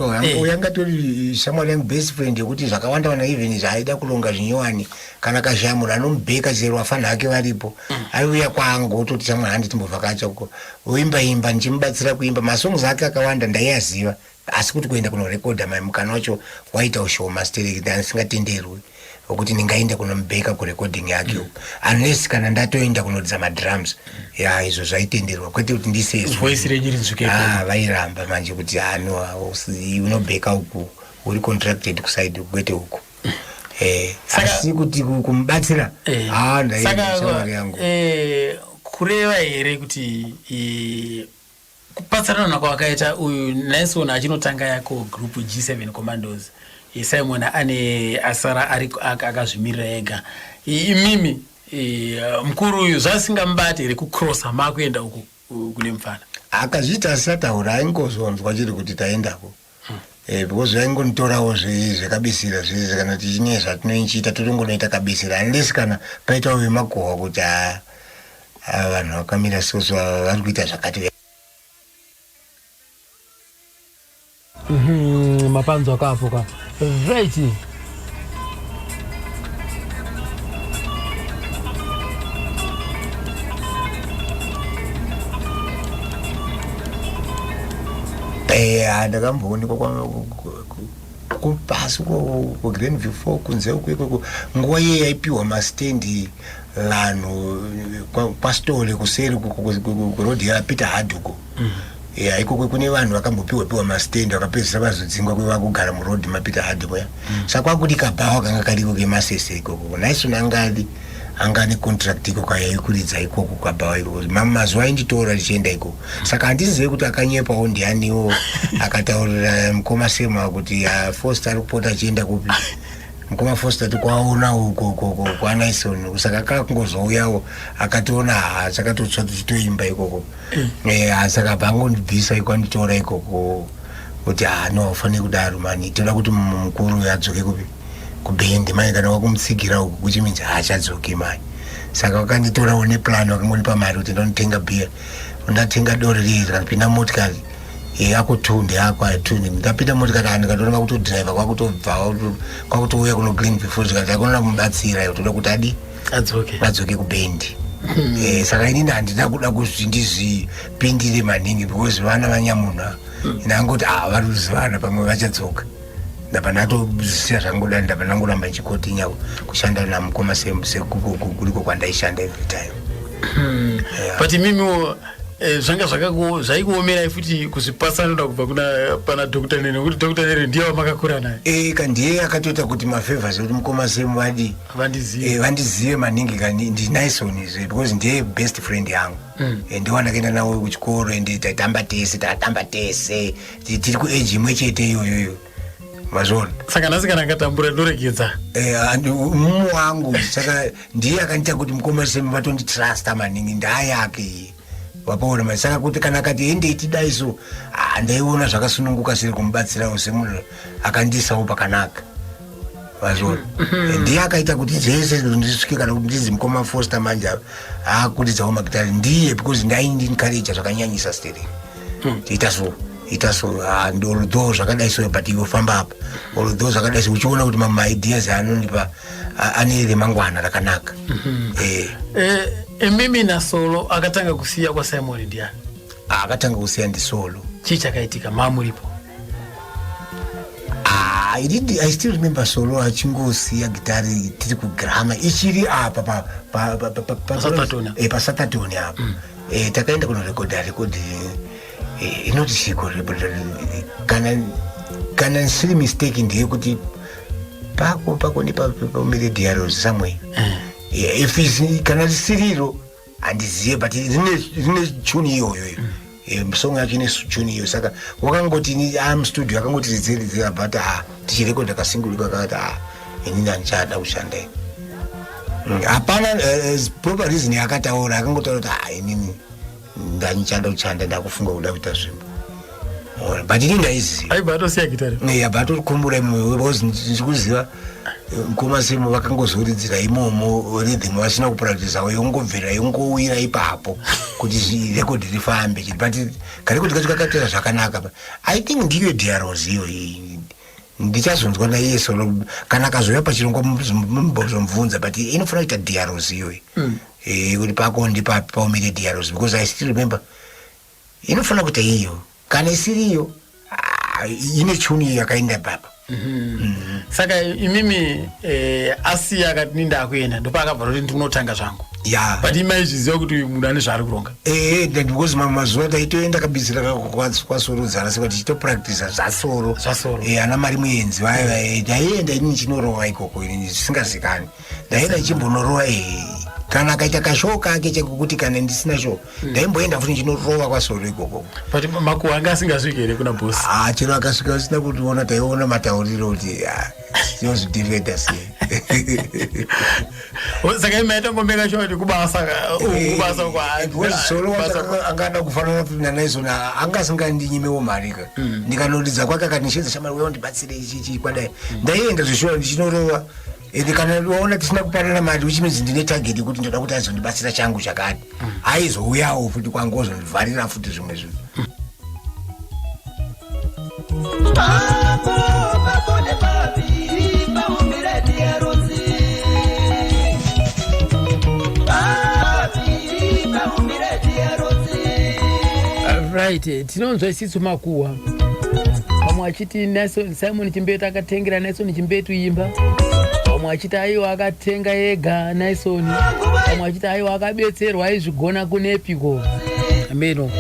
yanga tori shamwari yangu best friend yekuti zvakawanda wana even zvaida kulonga zvinyowani kana kazhamura anomubheka chero vafana hake varipo aiuya kwangu ototi shamwari handitimbovhakacha uko oimba ndichimubatsira kuimba masongs ake akawanda ndaiyaziva asi kuti kuenda kunorekodha mukana wacho waita ushoma stereki ndisingatenderwi okuti ningaenda kunomubheka kurecording yake unless kana ndatoenda kunodza madrums izvo zvaitenderwa kwete kuti voice rejirinzvuke vairamba manje kuti unobheka uku uri contracted kusaidi kwete uku asi kuti kumubatsira saka yangu kureva here kuti kupatsirana kwakaita uyu Nelson achinotanga yako group G7 Commandos Simon ane asara akazvimirira ega. Imimi mkuru uyu zvasingambati here kucrossa makuenda uku kune mufana akazviita asataura aingozonzwa chiri kuti taendako because vaingonitoravo zvekabisira zvizvi kana tichine zvatinoichita totongonoita kabisira unless kana paitawo vemagohwa kuti vanhu vakamira soso vari kuita zvakati. Mapanzo akafuka right. Ndakamboonekwa kupasi kuGrenville 4 kunze ukweko nguva iye yaipiwa mastendi vanhu pasitore kuseri kurodhi yaPeter Hadhuko. Ikoko kune vanhu vakambopiwa mastendi vakapedzisa vazodzingwa kwevakugara murodhi maPeter Hadhuko saka kwakuti kabhawa kanga kariko kemasese ikoko Nelson angane contract ikoko kayaikuridza ikoko kabhawa ikoko mazuva ainditora richienda ikoko saka handizive kuti akanyepawo ndianiwo akataurira mukoma Sema kuti Foster ari kupota achienda kupi mukoma Foster tikwaona uko kwa Nelson saka kakungozouyawo akationa sakatotsva tichitoimba ikoko saka bangondibvisa ikwanditora ikoko kuti no fanire kudaro mani toda kuti mukuru adzoke kupi kubhendi mai kana wakumutsigira uku kuchiminzi haachadzoki mai saka wakanditora une plan wakangonipa mari kuti ndinotenga bhiya ndatenga dori riri rakapinda motikari akutunde ako atunde ndapinda motikari andikatonga kutodhiraivha kwakutouya kuno Greenville Falls kuti akonona kumubatsira toda kuti adzoke kubhendi saka inini handina kuda kuti ndizvipindire maningi because vana vanyamuna inangoti vari kuzivana pamwe vachadzoka ndapa ndatozisiya zvangoda ndapa ndangoramba ndichikotinya kushanda namukoma sekuliko kwandaishanda every time. But mimi zvanga zvaikuomerai futi kuzvipasanoda kubva kuna pana Dr. Nene kuti Dr. Nene ndiye wamakakura naye kandiye akatoita kuti mafavors kuti mukoma Semu vandizive maningi ndi Nelson because ndiye best friend yangu ndiwana kaenda nawo kuchikoro ende tatamba tese tiri kuage imwe chete iyoyoyo mazvona saka nhasi kana akatambura ndoregedza mumu wangu saka ndiye akanita kuti mukoma Semu vatonditrasta maningi ndayake wapaona mai saka kuti kana akati ende tidaiso ndaiona zvakasununguka seri kumubatsirawo semunhu akandiisawo pakanaka mazvona ndiye akaita kuti zvese ndisvike kana kuti ndizi mukoma Foster manje akuridzawo magitari ndiye because ndaindinkareja zvakanyanyisa stereki ita so although zvakadaiso but yofamba apa although zvakadaiso uchiona kuti maideas anondipa ane remangwana rakanaka Mimi na Solo akatanga kusiya kwa Simon ndiani? Akatanga kusiya ndi Solo. Chicha kaitika mamulipo. I still remember Solo achingosiya gitari tiri ku Grama ichiri apa pa Saturday apa. Takaenda kuno record inoti siko kana silly mistake ndiye kuti pako ni pa umire diaries somewhere. If is kana siriro andiziye but zine tune yoyo. Song yake ni tune yoyo saka wakangoti ni am studio akangoti ziri but tichirecord ka single kakata inina nchada kushanda. Hapana proper reason yakataura akangotaura kuti inini ndanchada kuchanda ndakufunga kuda kuita zvimbo. But it is ai bato siya gitari. Bato kumbura imwe because ndikuziva ngoma simo vakangozoridzira imomo rhythm vasina kupractice awo yongobvera yongowira ipapo kuti record rifambe but karecord kacho kakatera zvakanaka. I think ndiyo diaros iyo ndichazonzwa naye Solo kana kazoya pachirongwa mubvunza but inofana kuita diaros iyo kuti pako ndipa paumire diaros because I still remember inofana kuita iyo kana isiriyo ine tune yakaenda baba. Saka imimi asiya akati ninda akuenda ndopa akabva kuti ndinotanga zvangu. But imaizviziva kuti mudani zvari kuronga. Because mazuva taitoenda kabisira kwa Solo zara saka tichito practice zvasoro. Ana mari muenzi taienda ini chinorowa ikoko ini zvisingazikani. Ndaenda chimbonorowa kana kaita kashow kake chekuti kana ndisina show ndaimboenda futi chinorowa kwa Solo ikoko. But makuwa anga asingasviki here kuna boss. Chero akasvika asina kutiona taiona matauriro kuti tinozvidivheda sei. Saka imaita ngombeka show kuti kubasa kwa Solo angada kufanana naNaison angasingandinyime marika ndikanoridza kwake akanishedza shamari wewe ndibatsire ichi kwadai ndaienda zvishora ndichinorowa kana waona tisina kuparana mari which means ndine target kuti ndoda kuti azondibatsira changu chakati aizouyawo futi kwangu ozondivharira futi zvimwe zvinhu. Right, tinonzwa isisu makuwa vamwe achiti Simon Chimbetu akatengera Naison Chimbetu imba, vamwe achiti aiwa akatenga ega Naison, vamwe achiti aiwa akabetserwa aizvigona kunepiko ameno.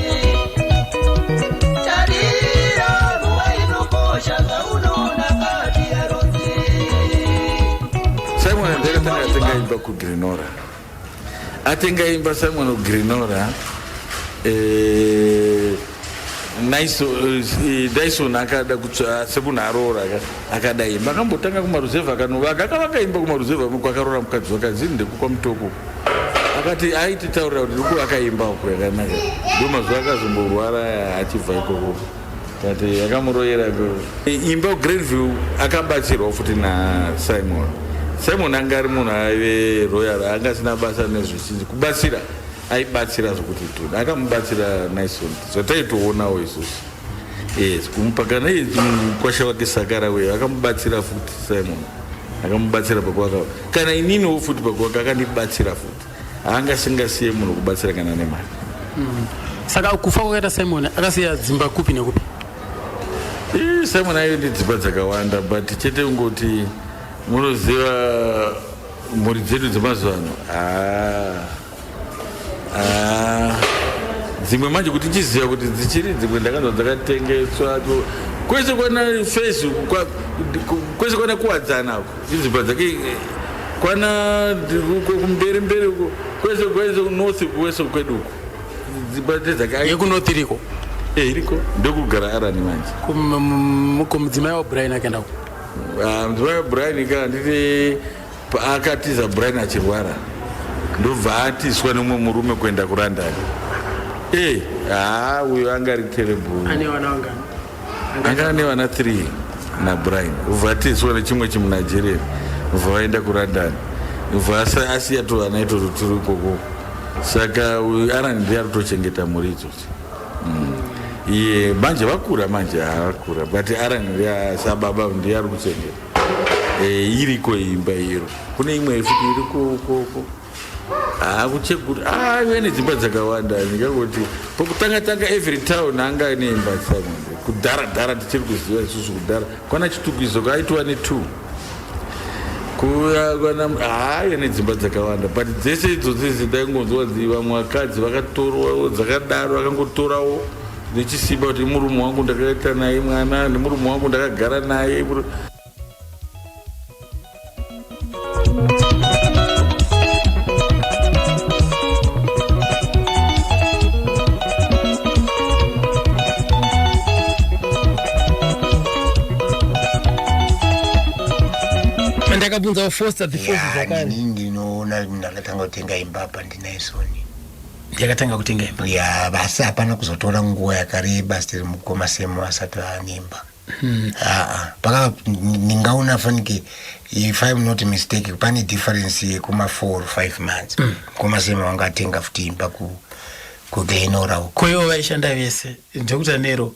Simon atenga imba ku Grenora, atenga imba Simon Grenora. Naison akada kutsa sekunarora akada imba akambotanga kumaruzeva kanova akavakaimba kumaruzeva kwakarora mukadzi wakazinde kwa mutoko akati aiti taura kuti ruku akaimba uko yakanaka ndo mazuva akazomborwara achibva ikoko kati akamuroyera imba Grandview akabatsirwa futi Simon anga ari munhu aive royal angasina basa nezvichinji kubatsira aibatsira zvokuti tuna akamubatsira Naison zvataitoonawo isusu kumupa kana kwasha wake Sakara weyo akamubatsira futi Simon akamubatsira pakwaka kana ininiwo futi pakwaka akandibatsira futi haangasingasiye munhu kubatsira kana nemari. Saka kufa kwakaita Simon akasiya dzimba kupi nekupi? Simon aiondi dzimba dzakawanda but chete ungoti munoziva mhuri dzedu dzemazuva ano dzimwe manje kuti chiziva kuti dzichiri dzimwe ndakanzwa dzakatengeswa kwese kwana Facebook kwese kwana kuwadzana idzimba dzake kwana kumberi kwese north kwese kweduko dzimba dzake yekunorth iriko iriko ndokugara Arani manje kumudzimai waBrian akaenda ku mudzimai waBrian kana nditi akatiza Brian achirwara ndobva atiswa nomwe murume kuenda kuRondon. Uyo anga ari terrible. Anga ane vana 3 na Brian. Ubva atiswa nechimwe chimuNigeria. Ubva vaenda kuRondon. Ubva asiya to vana ito turi ikoko. Saka uyo Arani ndiye ari kutochengeta mhuri idzodzo. Iye manje vakura manje havakura but Arani ndiye sababa ndiye ari kuchengeta. Iriko imba iro. Kune imwe futi iriko ukoko. kuchekura ive nedzimba dzakawanda ndikangoti pokutanga every town anga ane imba kudhara tichiri kuziva isusu kudhara kwana chitukizo kaitwa ne2 ive nedzimba dzakawanda but dzese idzodzi daingonzwa vamwe vakadzi vakatorwawo dzakadaro vakangotorawo nechisimba kuti murume wangu ndakaita naye mwana nemurume wangu ndakagara naye. ndakabvunza Foster the Foster zvakare ndinoona ndakatanga kutenga imba apa ndinaisoni ndakatanga kutenga imba ya basi hapana kuzotora nguva yakareba stiri mukoma semo asati anemba paka ningaona fanike if I'm not mistaken pane difference yekuma 4 or 5 months mukoma semo wangatenga futi imba kuGlenora uko koyo vaishanda vese Dr. Nero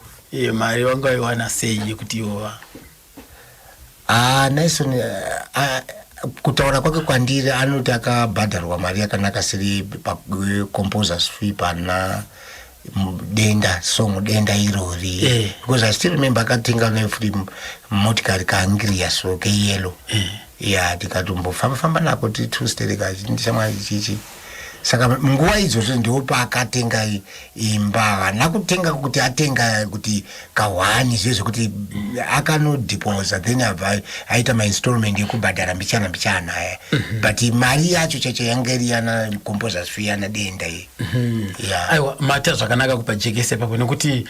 mari wanga iwana sei yekuti iwo Naison kutaura kwake kwandiri anoti akabhadharwa mari yakanaka siri composers fee pana denda song denda irori because I still remember akatenga nefuti motikari kaangria so ke yellow tikatumbo famba nako titustereka ndishamwa chichi saka nguva idzodzo ndopa akatenga imba nakutenga kuti atenga kuti kawani zvezvo kuti akanodiposa then aita mainstallment yekubhadhara mbichana but mari yacho chacho yanga iri yana composers fee yana denda aiwa mata zvakanaka kupa jekese papo nekuti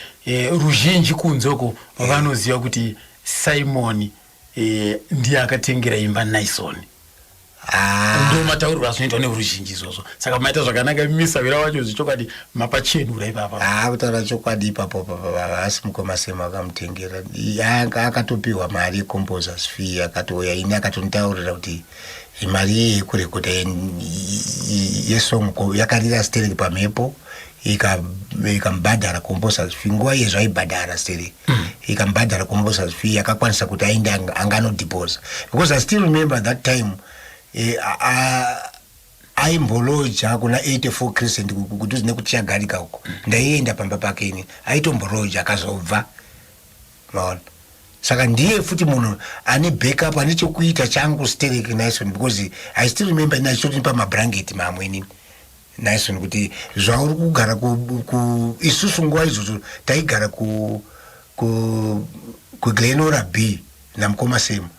ruzhinji kunzoko vanoziva kuti Simon ndiye akatengera imba Naison ndo mataurwa zvinoitwa neuruzhinji izvozvo saka maita zvakanaka misavira wacho zvichokwadi mapachenura ipapa kutaura chokwadi ipapo asi mukoma sema akamutengera akatopiwa mari composers fee akatouya ini akatonitaurira kuti mari yekurekoda yesong yakarira stereki pamhepo ikambhadhara composers fee nguva yezvo aibhadhara stereki ikambhadhara composers fee yakakwanisa kuti ainde anganodiposa because I still remember that time aimboloja kuna 84 Crescent kuti nekuti chagarika uko ndaienda pamba pake ini aitomboloja akazobva maona saka ndiye futi munhu ane backup ane chokuita changu stereki Naison because I still remember nachoti pa mablanketi mamweni Naison kuti zvauri kugara isusu nguva izvozvo taigara ku Glenora B namukoma semo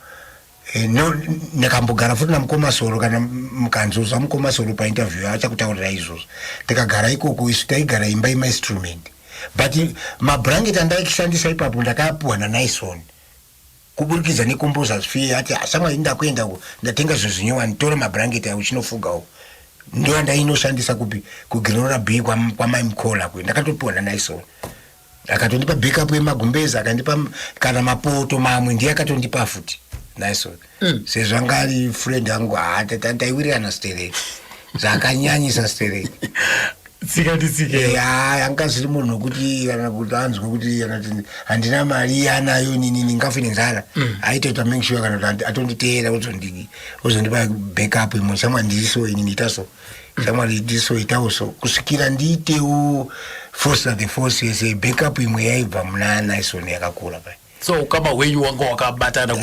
nakambogara futi namukoma soro kana mukanzozva mukoma soro painterview achakutaurira izvozvo tikagara ikoko isu taigara imba instrument but mablanketi andaishandisa ipapo ndakapuwa naNaison kuburikidza necomposers fee ati samwa ndakuenda ndatenga zvinyowa tora mablanketi awo chinofugawo ndo andainoshandisa kupi kuGlenora B kwamai mkola kwe ndakatopuwa naNaison akatondipa backup yemagumbeza akandipa kana mapoto mamwe ndiye akatondipa futi Naison sezvangari friend yangu taiwirirana stereki zvakanyanyisa stereki tsike anga zviri munhu wekuti kana kuti anzwa kuti handina mari anayo nini ngafe nenzara aitoita make sure kana kuti atonditeera ozondipa backup imwe shamwa ndiriso ini nditaso shamwa ndiriso itawo so kusvikira ndiitewo Foster the Force backup imwe yaibva muna Naison yakakura pai so kama wenyu wanga wakabatana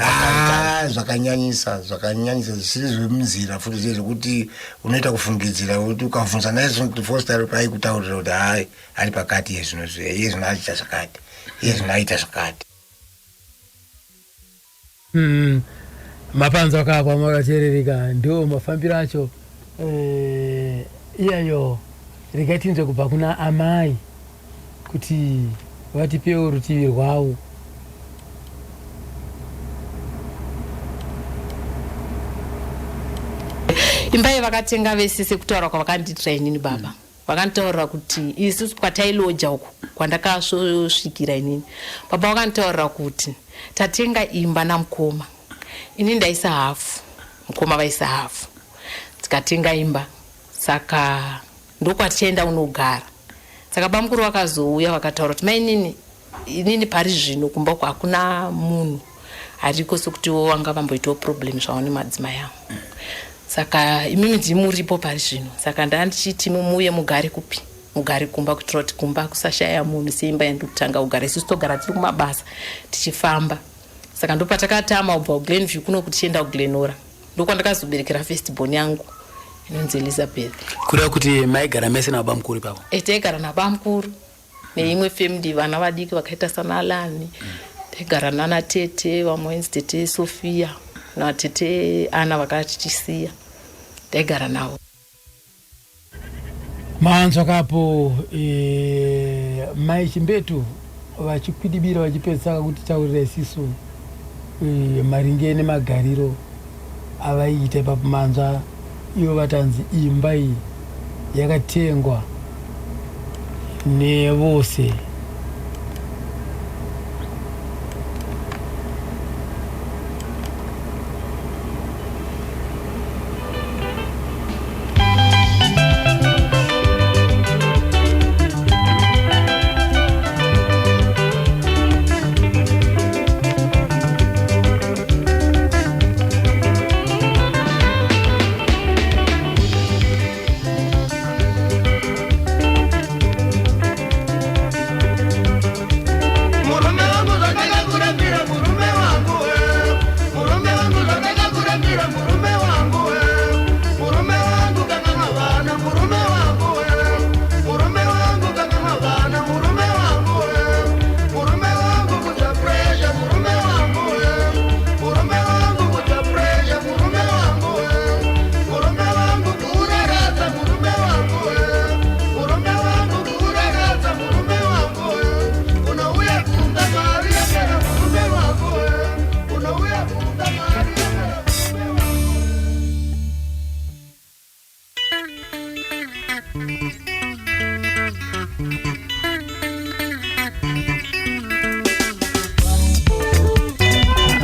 zvakanyanyisa zvisiri zvemuzira futi zvezvokuti unoita kufungidzira kuti ukavhunza Naison kuti Foster pai kutaurira kuti hai ari pakati yezvino aita zvakati aita zvakati mapanza akapwa makacherereka ndo mafambiro acho iyayo rikatinzwe kubva kuna amai kuti vatipewo rutivi rwavo imba vakatenga vesese kutaura kwavakanditira inini baba vakanditaurira kuti isusu kwatailoja uku kwandakasvosvikira inini baba vakanditaurira kuti tatenga imba namukoma ini ndaisa hafu mukoma vaisa hafu tikatenga imba saka ndokwatichaenda unogara saka bamukuru vakazouya vakataura kuti mainini inini pari zvino kumba uku hakuna munhu ariko sekuti wanga vamboitawo problem zvavo nemadzimai avo saka imimi ndimuripo pari zvino saka ndandichiti mumuye mugare kupi mugare kumba kuitira kuti kumba kusashaya munhu seimba yandikutanga kugara isusu togara tiri kumabasa tichifamba saka ndopatakatama kubva kuGlenview kuno kuti tienda kuGlenora ndokwandakazoberekera firstborn yangu inonzi Elizabeth. Kureva kuti maigara mese nababa mukuru ipapo? Taigara nababa mukuru neimwe family vana vadiki vakaita sana Alani. Taigara nana tete vamwenzi tete Sofia na tete Ana vakatisiya. Taigara navo. Manzwa kapo Mai Chimbetu vachikwidibira vachipedzaka kuti taurira isisu maringe nemagariro avaiita ipapo manzwa ivo vatanzi imba iyi yakatengwa nevose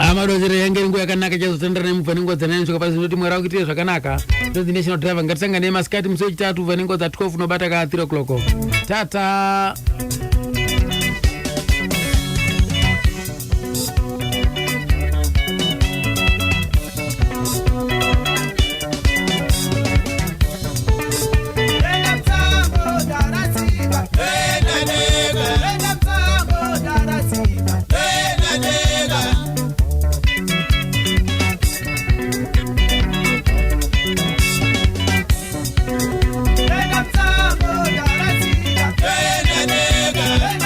amadozere yange nguwa yakanaka chazotendera nemubvanengo dzananyuka pasi kuti mwera kuitira zvakanaka ndodzi national driver ngatisangane masikati musi wechitatu bvanengo dza 12 nobata ka 3 o'clock tata. Nega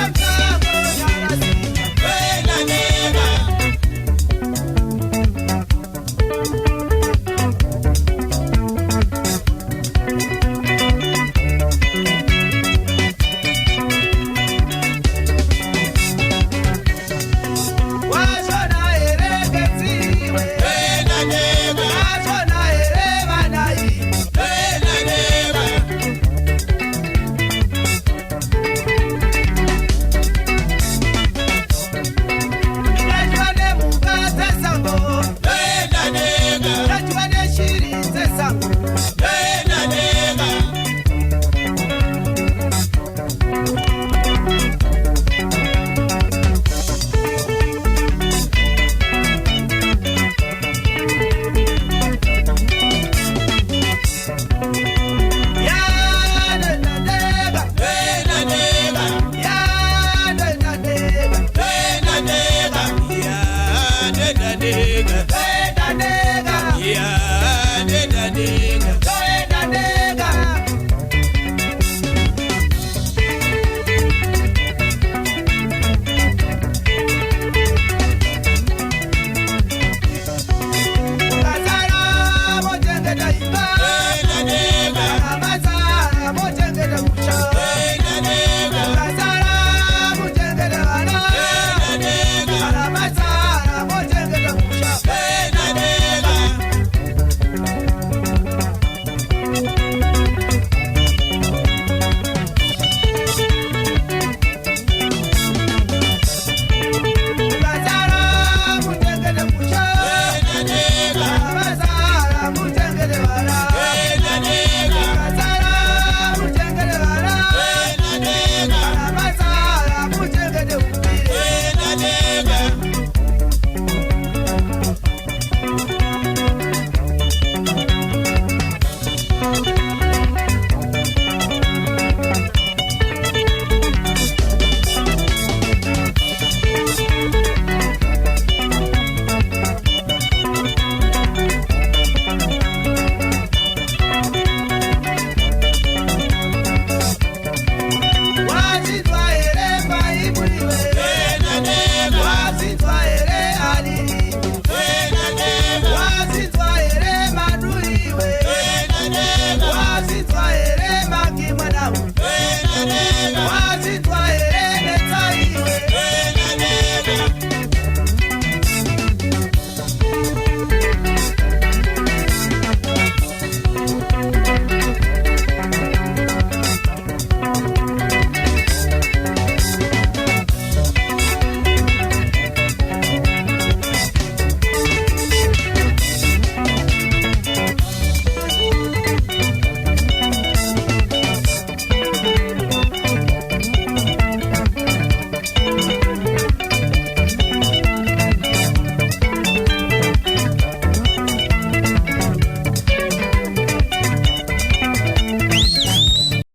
vitwaye